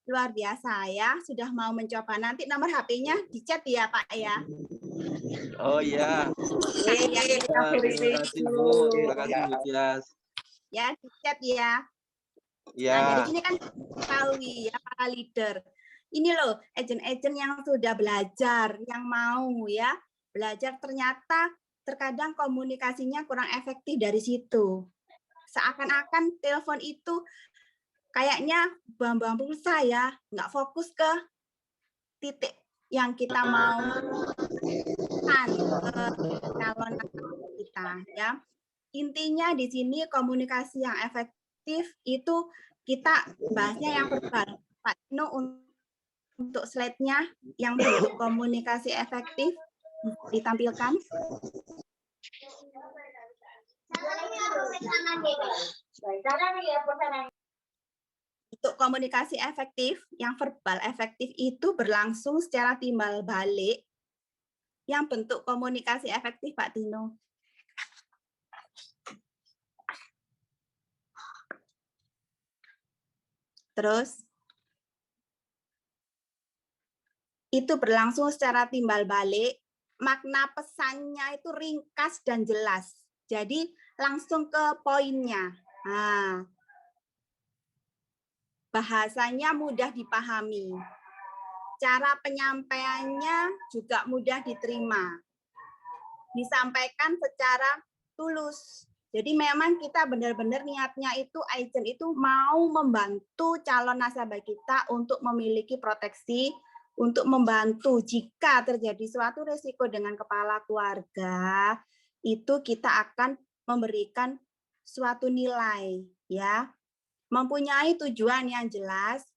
luar biasa ya, sudah mau mencoba. Nanti nomor HP-nya di chat ya Pak ya. Oh iya. Terima kasih Bu. Terima kasih Bu Tias. Ya, di chat ya. Ya. Nah, jadi ini kan ketahui ya para leader. Ini loh agent-agent yang sudah belajar, yang mau ya belajar ternyata terkadang komunikasinya kurang efektif dari situ. Seakan-akan telepon itu kayaknya buang-buang pulsa ya, nggak fokus ke titik yang kita mau kan ke calon kita ya. Intinya di sini komunikasi yang efektif itu kita bahasnya yang verbal. Pak Tino untuk slide-nya yang bentuk komunikasi efektif ditampilkan. Untuk komunikasi efektif, yang verbal efektif itu berlangsung secara timbal balik. Yang bentuk komunikasi efektif, Pak Tino. Terus, itu berlangsung secara timbal balik, makna pesannya itu ringkas dan jelas. Jadi, langsung ke poinnya. Nah, bahasanya mudah dipahami. Cara penyampaiannya juga mudah diterima. Disampaikan secara tulus. Jadi memang kita benar-benar niatnya itu agent itu mau membantu calon nasabah kita untuk memiliki proteksi, untuk membantu jika terjadi suatu risiko dengan kepala keluarga, itu kita akan memberikan suatu nilai ya. Mempunyai tujuan yang jelas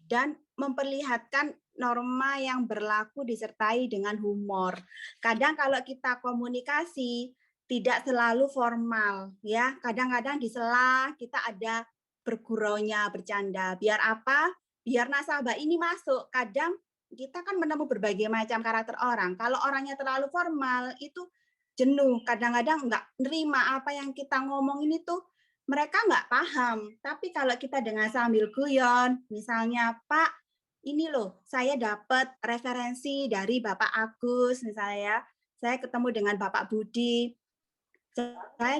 dan memperlihatkan norma yang berlaku disertai dengan humor. Kadang kalau kita komunikasi tidak selalu formal ya, kadang-kadang di sela kita ada berguraunya, bercanda. Biar apa? Biar nasabah ini masuk. Kadang kita kan menemu berbagai macam karakter orang. Kalau orangnya terlalu formal itu jenuh, kadang-kadang nggak nerima apa yang kita ngomong ini tuh mereka nggak paham. Tapi kalau kita dengan sambil guyon, misalnya Pak, ini loh, saya dapat referensi dari Bapak Agus, misalnya saya ketemu dengan Bapak Budi, saya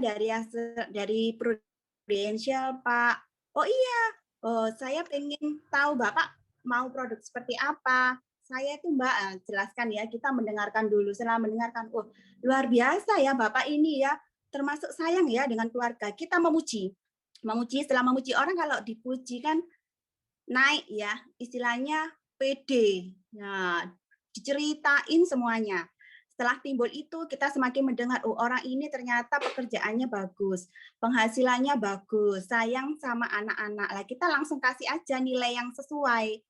dari Prudential Pak. Oh iya, saya pengen tahu Bapak mau produk seperti apa. Saya itu Mbak, jelaskan ya, kita mendengarkan dulu. Setelah mendengarkan, oh luar biasa ya Bapak ini ya, termasuk sayang ya dengan keluarga. Kita memuji, setelah memuji orang kalau dipuji kan naik ya, istilahnya pede. Nah, diceritain semuanya. Setelah timbul itu kita semakin mendengar, oh orang ini ternyata pekerjaannya bagus, penghasilannya bagus, sayang sama anak-anak. Lah kita langsung kasih aja nilai yang sesuai.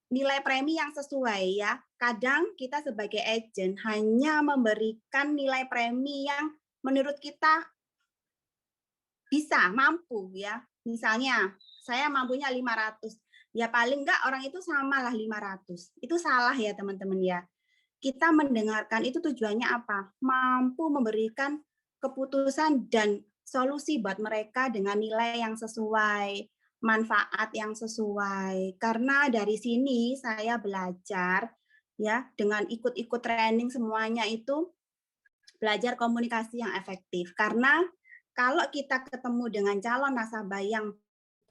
Nilai premi yang sesuai ya. Kadang kita sebagai agent hanya memberikan nilai premi yang menurut kita bisa, mampu ya. Misalnya saya mampunya 500. Ya paling enggak orang itu samalah 500. Itu salah ya teman-teman ya. Kita mendengarkan itu tujuannya apa? Mampu memberikan keputusan dan solusi buat mereka dengan nilai yang sesuai, manfaat yang sesuai. Karena dari sini saya belajar ya dengan ikut-ikut training semuanya itu belajar komunikasi yang efektif. Karena kalau kita ketemu dengan calon nasabah yang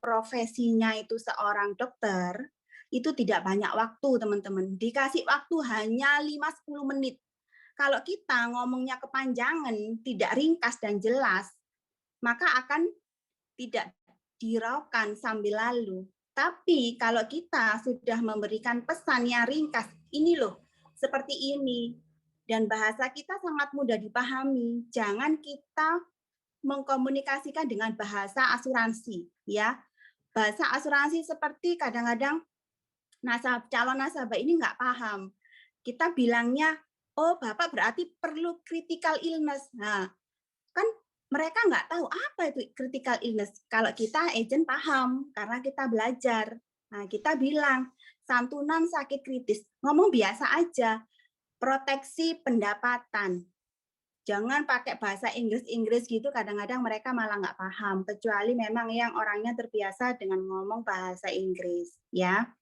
profesinya itu seorang dokter, itu tidak banyak waktu, teman-teman. Dikasih waktu hanya 5-10 menit. Kalau kita ngomongnya kepanjangan, tidak ringkas dan jelas, maka akan tidak diraukan sambil lalu. Tapi kalau kita sudah memberikan pesan yang ringkas, ini loh, seperti ini. Dan bahasa kita sangat mudah dipahami. Jangan kita mengkomunikasikan dengan bahasa asuransi, ya. Bahasa asuransi seperti kadang-kadang calon nasabah ini nggak paham. Kita bilangnya, oh Bapak berarti perlu critical illness. Nah, kan mereka nggak tahu apa itu critical illness. Kalau kita agent paham, karena kita belajar. Nah, kita bilang, santunan sakit kritis. Ngomong biasa aja, proteksi pendapatan. Jangan pakai bahasa Inggris gitu, kadang-kadang mereka malah nggak paham. Kecuali memang yang orangnya terbiasa dengan ngomong bahasa Inggris. Ya.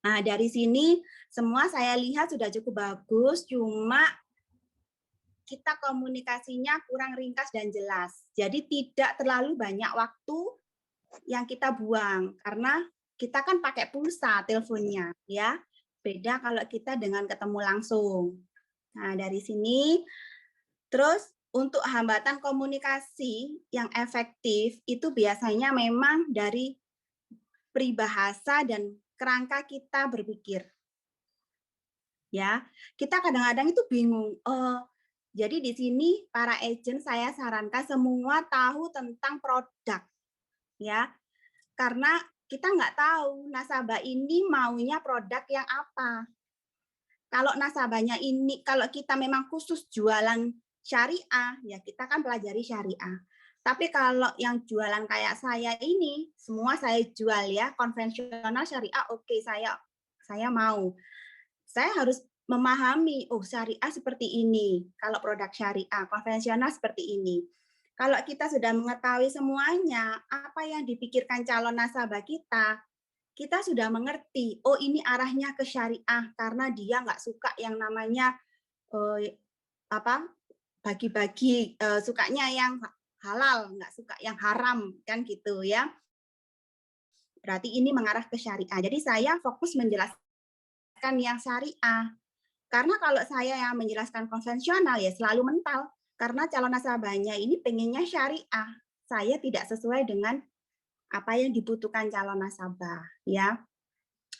Nah, dari sini semua saya lihat sudah cukup bagus, cuma kita komunikasinya kurang ringkas dan jelas. Jadi tidak terlalu banyak waktu yang kita buang, karena kita kan pakai pulsa teleponnya, ya. Beda kalau kita dengan ketemu langsung. Nah, dari sini, terus untuk hambatan komunikasi yang efektif itu biasanya memang dari peribahasa dan kerangka kita berpikir. ya. Kita kadang-kadang itu bingung. Jadi di sini para agent saya sarankan semua tahu tentang produk, ya. Karena kita nggak tahu nasabah ini maunya produk yang apa. Kalau nasabahnya ini, kalau kita memang khusus jualan syariah, ya kita kan pelajari syariah. Tapi kalau yang jualan kayak saya ini, semua saya jual ya, konvensional syariah, oke, saya mau. Saya harus memahami, oh syariah seperti ini, kalau produk syariah, konvensional seperti ini. Kalau kita sudah mengetahui semuanya, apa yang dipikirkan calon nasabah kita sudah mengerti, oh ini arahnya ke syariah, karena dia nggak suka yang namanya bagi-bagi, sukanya yang halal, nggak suka yang haram, kan gitu ya. Berarti ini mengarah ke syariah. Jadi saya fokus menjelaskan yang syariah. Karena kalau saya yang menjelaskan konvensional ya selalu mental. Karena calon nasabahnya ini pengennya syariah. Saya tidak sesuai dengan apa yang dibutuhkan calon nasabah. Ya,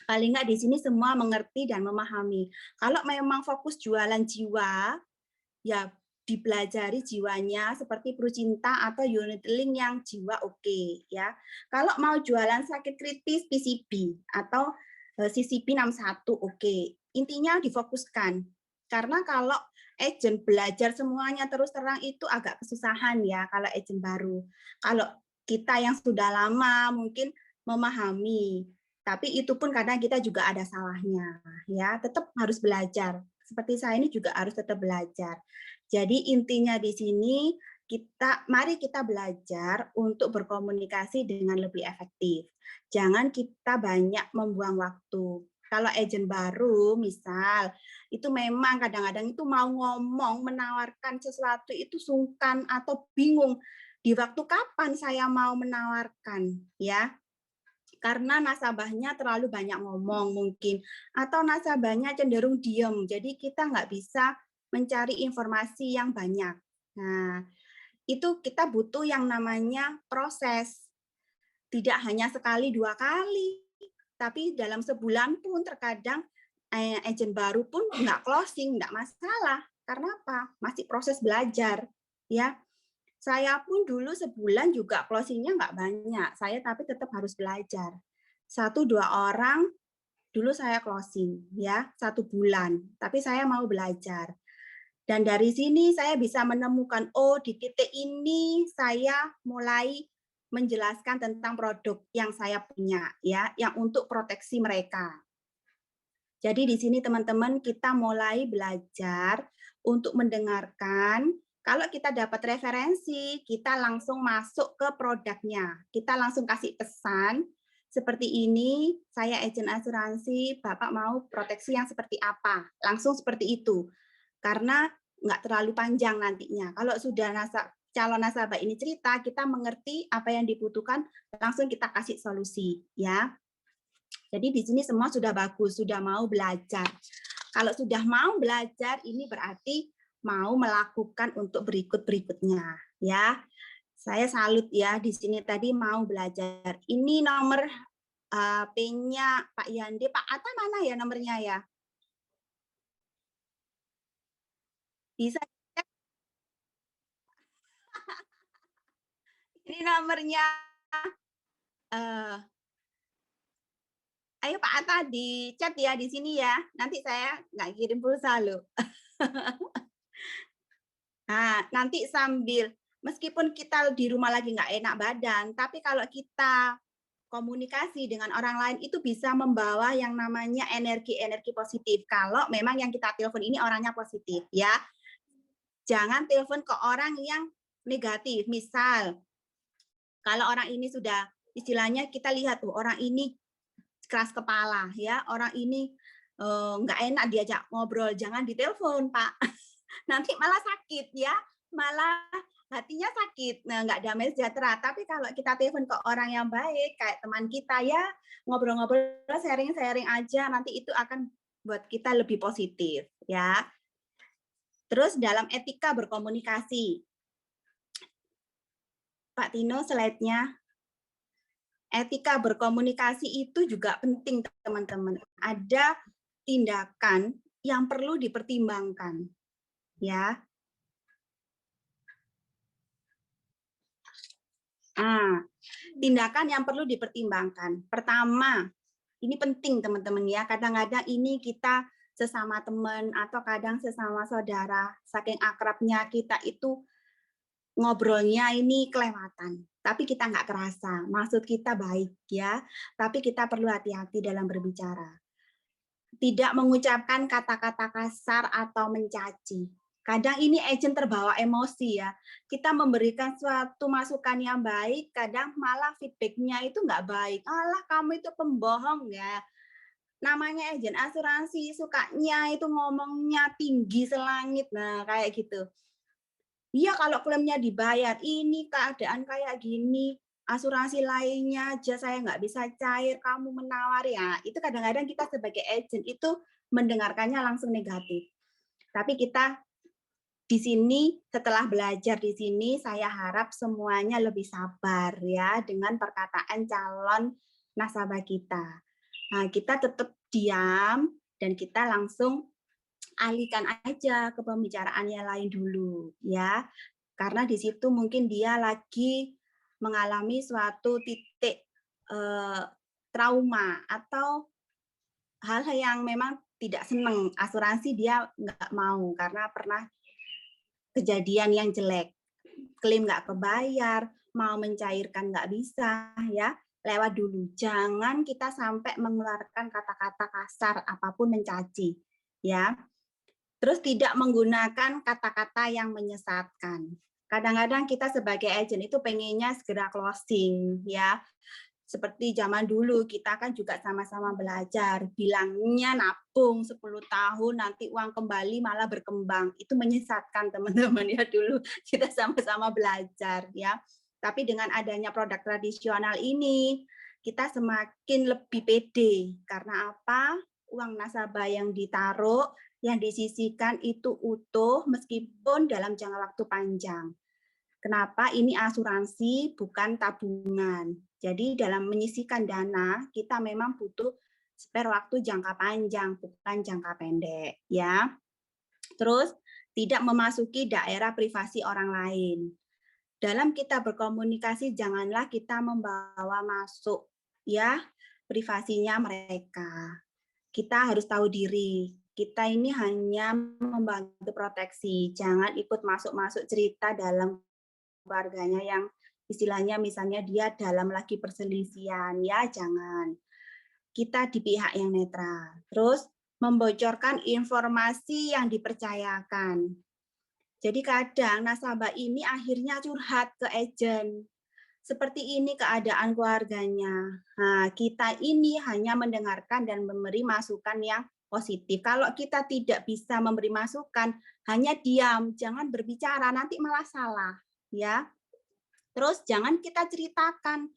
paling nggak di sini semua mengerti dan memahami. Kalau memang fokus jualan jiwa, ya dipelajari jiwanya seperti Prucinta atau unit link yang jiwa oke, ya. Kalau mau jualan sakit kritis PCB atau CCP 61 oke. Intinya difokuskan. Karena kalau agent belajar semuanya terus terang itu agak kesusahan ya kalau agent baru. Kalau kita yang sudah lama mungkin memahami, tapi itu pun kadang kita juga ada salahnya, ya. Tetap harus belajar. Seperti saya ini juga harus tetap belajar. Jadi intinya di sini mari kita belajar untuk berkomunikasi dengan lebih efektif. Jangan kita banyak membuang waktu. Kalau agent baru misal, itu memang kadang-kadang itu mau ngomong, menawarkan sesuatu itu sungkan atau bingung. Di waktu kapan saya mau menawarkan, ya? Karena nasabahnya terlalu banyak ngomong mungkin, atau nasabahnya cenderung diam, jadi kita nggak bisa mencari informasi yang banyak. Nah, itu kita butuh yang namanya proses. Tidak hanya sekali, 2 kali, tapi dalam sebulan pun terkadang agent baru pun nggak closing, nggak masalah. Karena apa? Masih proses belajar. Ya, saya pun dulu sebulan juga closingnya nggak banyak. Saya tapi tetap harus belajar. 1-2 orang dulu saya closing, ya 1 bulan. Tapi saya mau belajar. Dan dari sini saya bisa menemukan, oh di titik ini saya mulai menjelaskan tentang produk yang saya punya, ya, yang untuk proteksi mereka. Jadi di sini teman-teman kita mulai belajar untuk mendengarkan. Kalau kita dapat referensi, kita langsung masuk ke produknya. Kita langsung kasih pesan, seperti ini, saya agen asuransi, Bapak mau proteksi yang seperti apa? Langsung seperti itu. Karena nggak terlalu panjang nantinya. Kalau sudah calon nasabah ini cerita, kita mengerti apa yang dibutuhkan, langsung kita kasih solusi. Ya. Jadi di sini semua sudah bagus, sudah mau belajar. Kalau sudah mau belajar, ini berarti mau melakukan untuk berikut-berikutnya, ya. Saya salut ya di sini tadi mau belajar. Ini nomor HP-nya Pak Yandi, Pak Atta mana ya nomornya ya? Bisa cek. Ini nomornya. Ayo Pak Atta di chat ya di sini ya. Nanti saya nggak kirim pulsa loh. Nah, nanti sambil, meskipun kita di rumah lagi nggak enak badan, tapi kalau kita komunikasi dengan orang lain itu bisa membawa yang namanya energi-energi positif. Kalau memang yang kita telepon ini orangnya positif, ya. Jangan telepon ke orang yang negatif. Misal, kalau orang ini sudah, istilahnya kita lihat tuh, orang ini keras kepala, ya. Orang ini nggak enak diajak ngobrol, jangan ditelepon, Pak. Nanti malah sakit ya, malah hatinya sakit, nah nggak damai sejahtera. Tapi kalau kita telepon ke orang yang baik, kayak teman kita ya, ngobrol-ngobrol, sharing-sharing aja, nanti itu akan buat kita lebih positif ya. Terus dalam etika berkomunikasi, Pak Tino slide-nya. Etika berkomunikasi itu juga penting teman-teman. Ada tindakan yang perlu dipertimbangkan, ya. Tindakan yang perlu dipertimbangkan. Pertama, ini penting teman-teman ya. Kadang-kadang ini kita sesama teman atau kadang sesama saudara, saking akrabnya kita itu ngobrolnya ini kelewatan. Tapi kita nggak kerasa. Maksud kita baik ya. Tapi kita perlu hati-hati dalam berbicara. Tidak mengucapkan kata-kata kasar atau mencaci. Kadang ini agent terbawa emosi ya. Kita memberikan suatu masukan yang baik, kadang malah feedbacknya itu nggak baik. Alah kamu itu pembohong ya. Namanya agent asuransi, sukanya itu ngomongnya tinggi selangit. Nah kayak gitu. Iya kalau klaimnya dibayar, ini keadaan kayak gini, asuransi lainnya aja saya nggak bisa cair, kamu menawar ya. Itu kadang-kadang kita sebagai agent itu mendengarkannya langsung negatif. Tapi kita di sini setelah belajar di sini saya harap semuanya lebih sabar ya dengan perkataan calon nasabah kita. Nah, kita tetap diam dan kita langsung alihkan aja ke pembicaraan yang lain dulu ya. Karena di situ mungkin dia lagi mengalami suatu titik trauma atau hal yang memang tidak senang asuransi dia nggak mau karena pernah kejadian yang jelek, klaim nggak kebayar, mau mencairkan nggak bisa, ya lewat dulu. Jangan kita sampai mengeluarkan kata-kata kasar apapun mencaci, ya. Terus tidak menggunakan kata-kata yang menyesatkan. Kadang-kadang kita sebagai agent itu pengennya segera closing, ya. Seperti zaman dulu kita kan juga sama-sama belajar, bilangnya nabung 10 tahun nanti uang kembali malah berkembang. Itu menyesatkan teman-teman ya dulu kita sama-sama belajar ya. Tapi dengan adanya produk tradisional ini kita semakin lebih pede karena apa? Uang nasabah yang ditaruh, yang disisihkan itu utuh meskipun dalam jangka waktu panjang. Kenapa? Ini asuransi bukan tabungan. Jadi dalam menyisihkan dana, kita memang butuh spare waktu jangka panjang, bukan jangka pendek. Ya. Terus, tidak memasuki daerah privasi orang lain. Dalam kita berkomunikasi, janganlah kita membawa masuk ya privasinya mereka. Kita harus tahu diri. Kita ini hanya membantu proteksi. Jangan ikut masuk-masuk cerita dalam keluarganya yang istilahnya misalnya dia dalam lagi perselisihan, ya jangan. Kita di pihak yang netral. Terus membocorkan informasi yang dipercayakan. Jadi kadang nasabah ini akhirnya curhat ke agent. Seperti ini keadaan keluarganya. Nah, kita ini hanya mendengarkan dan memberi masukan yang positif. Kalau kita tidak bisa memberi masukan, hanya diam, jangan berbicara, nanti malah salah. Ya, terus jangan kita ceritakan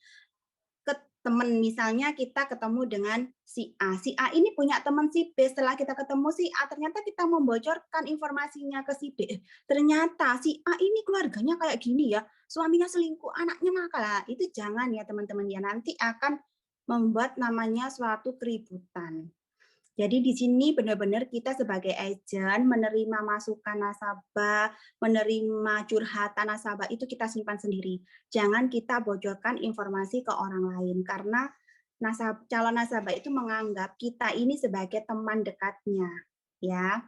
ke teman, misalnya kita ketemu dengan si A ini punya teman si B, setelah kita ketemu si A ternyata kita membocorkan informasinya ke si B, ternyata si A ini keluarganya kayak gini ya, suaminya selingkuh, anaknya nakal. Itu jangan ya teman-teman ya, nanti akan membuat namanya suatu keributan. Jadi di sini benar-benar kita sebagai agent menerima masukan nasabah, menerima curhatan nasabah itu kita simpan sendiri. Jangan kita bocorkan informasi ke orang lain karena calon nasabah itu menganggap kita ini sebagai teman dekatnya, ya.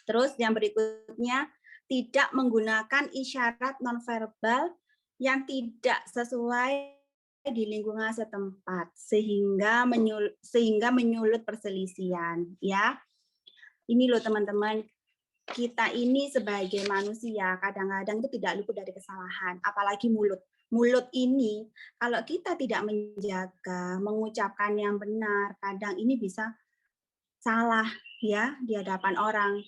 Terus yang berikutnya tidak menggunakan isyarat nonverbal yang tidak sesuai di lingkungan setempat sehingga menyulut perselisihan ya. Ini loh teman-teman, kita ini sebagai manusia kadang-kadang itu tidak luput dari kesalahan, apalagi mulut. Mulut ini kalau kita tidak menjaga, mengucapkan yang benar, kadang ini bisa salah ya di hadapan orang.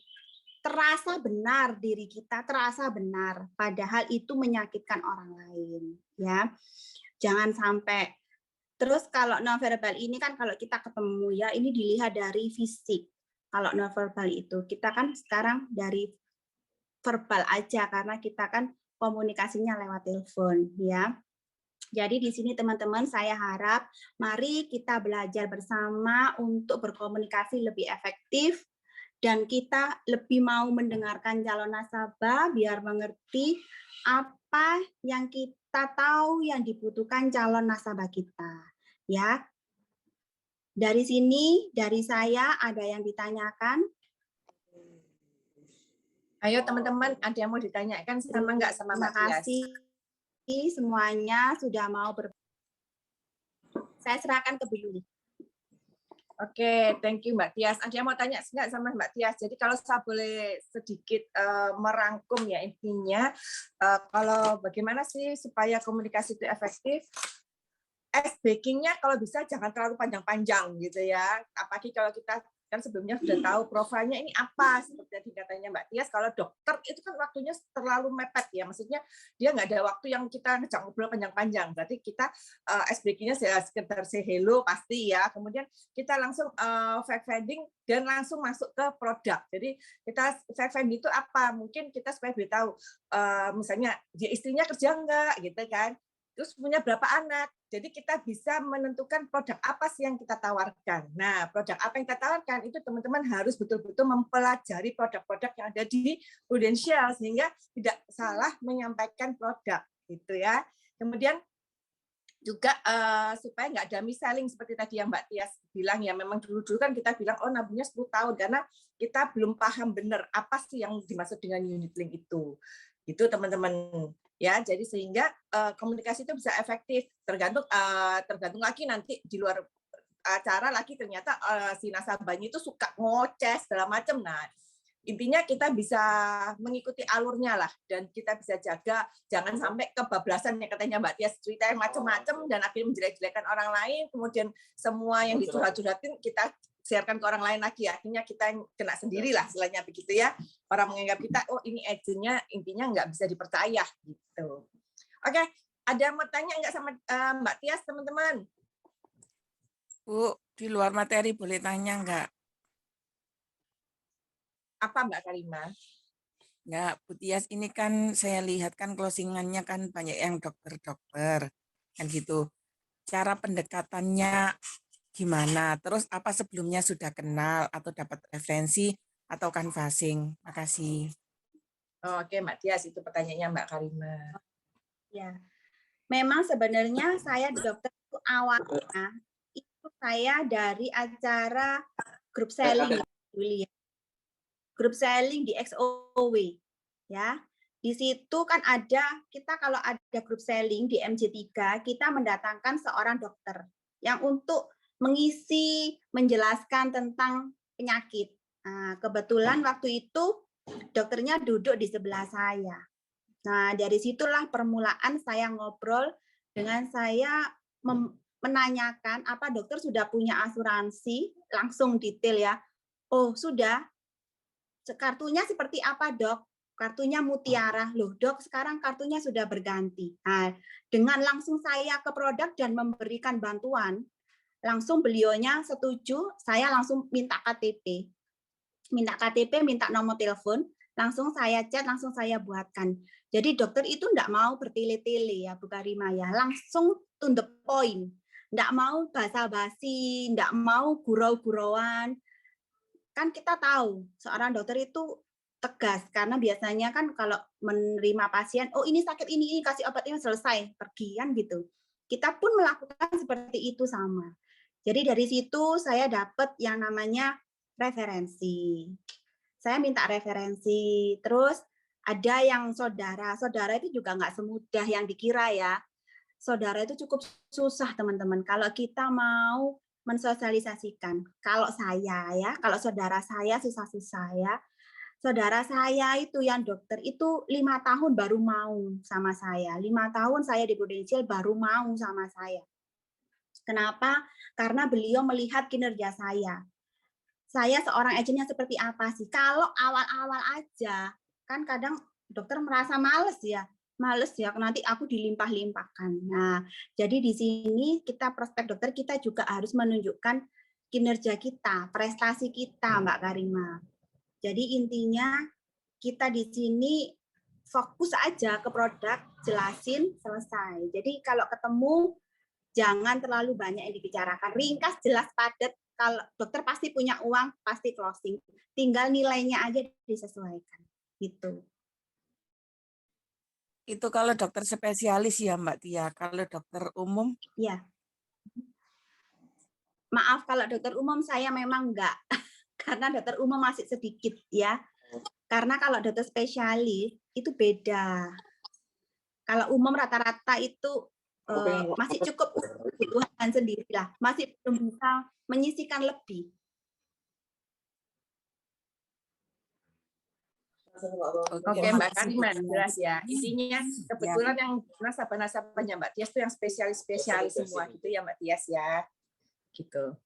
Terasa benar diri kita, terasa benar, padahal itu menyakitkan orang lain ya. Jangan sampai. Terus kalau nonverbal ini kan kalau kita ketemu ya, ini dilihat dari fisik. Kalau nonverbal itu, kita kan sekarang dari verbal aja karena kita kan komunikasinya lewat telepon ya. Jadi di sini teman-teman saya harap mari kita belajar bersama untuk berkomunikasi lebih efektif dan kita lebih mau mendengarkan calon nasabah biar mengerti apa yang kita tahu yang dibutuhkan calon nasabah kita. Ya, dari sini, dari saya ada yang ditanyakan? Ayo teman-teman, ada yang mau ditanyakan sama nggak sama Terima Mbak Tias? kasih semuanya sudah mau Saya serahkan ke Bu Yuli. Oke, thank you Mbak Tias. Ada yang mau tanya nggak sama Mbak Tias? Jadi kalau saya boleh sedikit merangkum ya intinya, kalau bagaimana sih supaya komunikasi itu efektif? Backingnya kalau bisa jangan terlalu panjang-panjang gitu ya. Apalagi kalau kita kan sebelumnya sudah tahu profilnya ini apa, seperti tadi katanya Mbak Tias. Kalau dokter itu kan waktunya terlalu mepet ya, maksudnya dia nggak ada waktu yang kita ngejak ngobrol panjang-panjang. Berarti kita backingnya sekedar say hello pasti ya. Kemudian kita langsung fact-finding dan langsung masuk ke produk. Jadi kita fact-finding itu apa? Mungkin kita supaya tahu misalnya dia istrinya kerja nggak gitu kan. Terus punya berapa anak. Jadi kita bisa menentukan produk apa sih yang kita tawarkan. Nah, produk apa yang kita tawarkan itu teman-teman harus betul-betul mempelajari produk-produk yang ada di Prudential sehingga tidak salah menyampaikan produk gitu ya. Kemudian juga supaya nggak ada mis-selling seperti tadi yang Mbak Tias bilang ya, memang dulu-dulu kan kita bilang oh nabungnya 10 tahun karena kita belum paham benar apa sih yang dimaksud dengan unit link itu. Itu teman-teman ya, jadi sehingga komunikasi itu bisa efektif, tergantung lagi nanti di luar acara lagi ternyata si nasabahnya itu suka ngoceh segala macam. Nah, intinya kita bisa mengikuti alurnya lah dan kita bisa jaga jangan sampai kebablasan yang katanya Mbak Tias cerita yang macam-macam dan akhirnya menjelek-jelekan orang lain, kemudian semua yang dicurhat-curhatin kita sharekan ke orang lain lagi, akhirnya kita kena sendiri lah istilahnya begitu ya. Orang menganggap kita, oh ini agennya intinya nggak bisa dipercaya gitu. Oke, ada yang mau tanya nggak sama Mbak Tias teman-teman? Bu, di luar materi boleh tanya nggak? Apa Mbak Karima? Nggak, Bu Tias ini kan saya lihat kan closingannya kan banyak yang dokter-dokter kan gitu. Cara pendekatannya gimana? Terus apa sebelumnya sudah kenal atau dapat referensi atau canvassing? Makasih. Oke Mbak Tias, itu pertanyaannya Mbak Karima. Ya, memang sebenarnya saya di dokter itu awalnya itu saya dari acara grup selling dulu ya. Grup selling di XOW ya. Di situ kan ada kita kalau ada grup selling di MJ3 kita mendatangkan seorang dokter yang untuk mengisi menjelaskan tentang penyakit. Nah, kebetulan waktu itu dokternya duduk di sebelah saya. Nah, dari situlah permulaan saya ngobrol dengan saya menanyakan apa dokter sudah punya asuransi, langsung detail ya. Oh, sudah. Kartunya seperti apa, Dok? Kartunya Mutiara. Loh, Dok, sekarang kartunya sudah berganti. Nah, dengan langsung saya ke produk dan memberikan bantuan, langsung beliaunya setuju, saya langsung minta KTP. Minta KTP, minta nomor telepon, langsung saya chat, langsung saya buatkan. Jadi dokter itu enggak mau bertele-tele ya, Bu Karima ya, langsung to the point. Enggak mau basa-basi, enggak mau gurau-gurauan. Kan kita tahu seorang dokter itu tegas karena biasanya kan kalau menerima pasien, oh ini sakit ini kasih obat ini selesai, pergi kan gitu. Kita pun melakukan seperti itu sama. Jadi dari situ saya dapat yang namanya referensi. Saya minta referensi, terus ada yang saudara itu juga nggak semudah yang dikira ya. Saudara itu cukup susah teman-teman. Kalau kita mau mensosialisasikan, kalau saya ya, kalau saudara saya susah-susah ya. Saudara saya itu yang dokter itu 5 tahun baru mau sama saya. 5 tahun saya di Prudential baru mau sama saya. Kenapa? Karena beliau melihat kinerja saya. Saya seorang agennya seperti apa sih? Kalau awal-awal aja, kan kadang dokter merasa males ya, nanti aku dilimpah-limpahkan. Nah, jadi di sini kita prospek dokter kita juga harus menunjukkan kinerja kita, prestasi kita, Mbak Karima. Jadi intinya kita di sini fokus aja ke produk, jelasin, selesai. Jadi kalau ketemu jangan terlalu banyak yang dibicarakan, ringkas, jelas, padat, kalau dokter pasti punya uang, pasti closing. Tinggal nilainya aja disesuaikan. Gitu. Itu kalau dokter spesialis ya Mbak Tia. Kalau dokter umum? Ya. Maaf kalau dokter umum saya memang enggak. Karena dokter umum masih sedikit ya. Karena kalau dokter spesialis itu beda. Kalau umum rata-rata itu masih cukup kebutuhan sendiri lah, masih belum bisa menyisihkan lebih. Oke Mbak Karima, jelas ya. Isinya kebetulan yang nasabah-nasabahnya Mbak Tias itu yang spesialis semua gitu ya Mbak Tias ya. Gitu.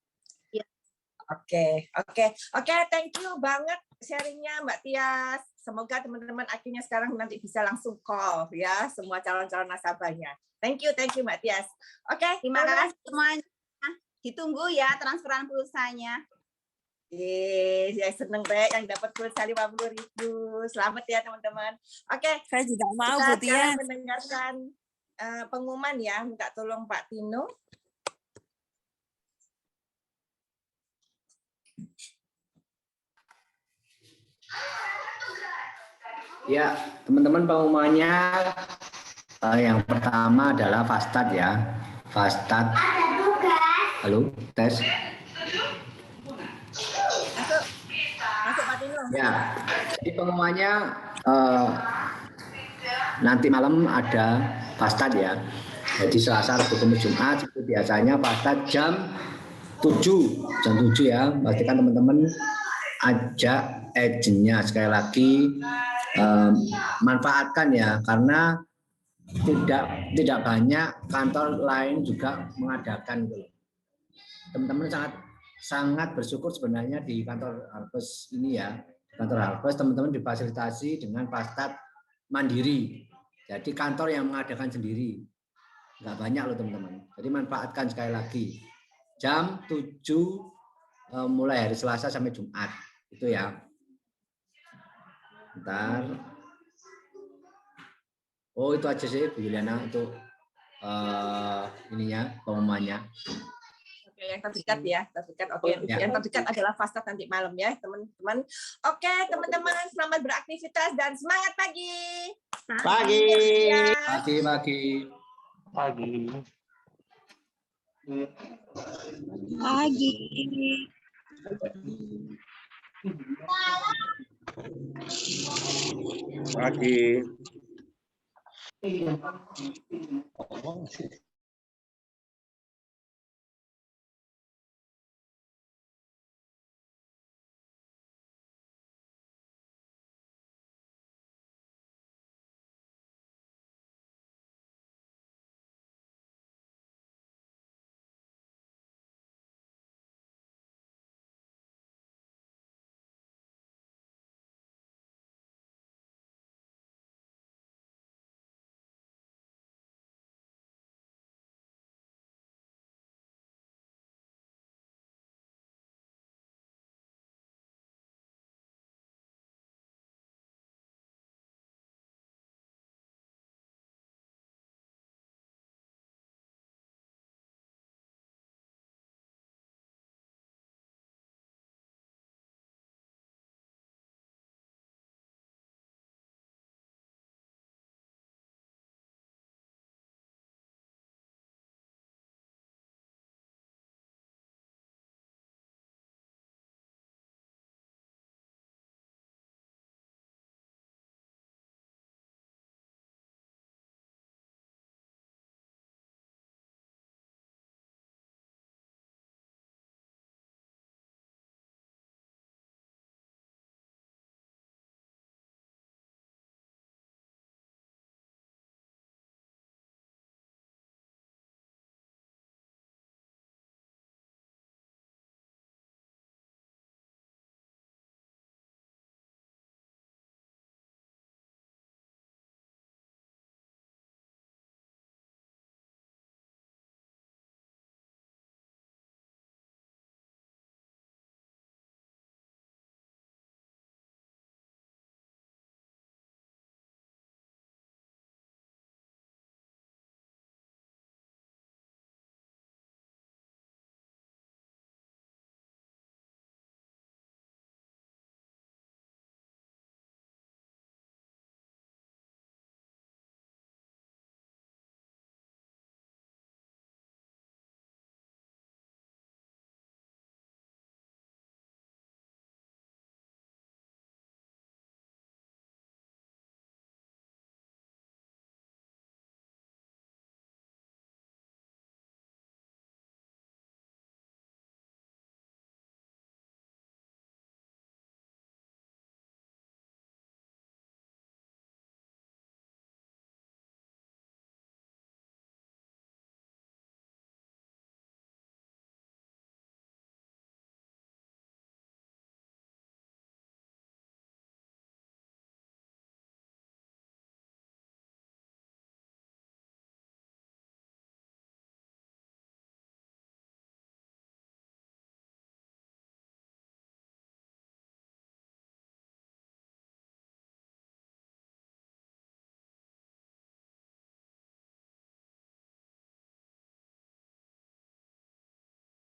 Oke, thank you banget sharingnya Mbak Tias. Semoga teman-teman akhirnya sekarang nanti bisa langsung call ya semua calon-calon nasabahnya. Thank you Mbak Tias. Oke, Terima kasih semuanya. Ditunggu ya transferan pulsanya. Saya seneng deh yang dapat pulsa 50.000. Selamat ya teman-teman. Oke, saya juga mau kita Bu Tia. sekarang mendengarkan pengumuman ya. Minta tolong Pak Tino. Ya, teman-teman pengumumannya yang pertama adalah Fastad ya. Fastad. Halo, tes. Masuk Pak Tino. Ya, jadi pengumumannya nanti malam ada Fastad ya. Jadi Selasa, Rabu, Kamis, Jumat seperti biasanya Fastad jam 7 ya. Pastikan teman-teman ajak agentnya sekali lagi. Manfaatkan ya, karena tidak banyak kantor lain juga mengadakan gitu. Teman-teman sangat bersyukur sebenarnya di kantor Harvest ini ya. Kantor Harvest teman-teman difasilitasi dengan Fastad mandiri. Jadi kantor yang mengadakan sendiri. Nggak banyak loh teman-teman. Jadi manfaatkan sekali lagi. Jam 7 mulai hari Selasa sampai Jumat. Itu ya. Bentar. Oh itu aja sih Bu Yuliana untuk ininya pengumumannya. Oke, yang terdekat ya, terdekat. Oke, yang terdekat adalah Fastad nanti malam ya, teman-teman. Oke, teman-teman, selamat beraktivitas dan semangat pagi. Pagi. Pagi.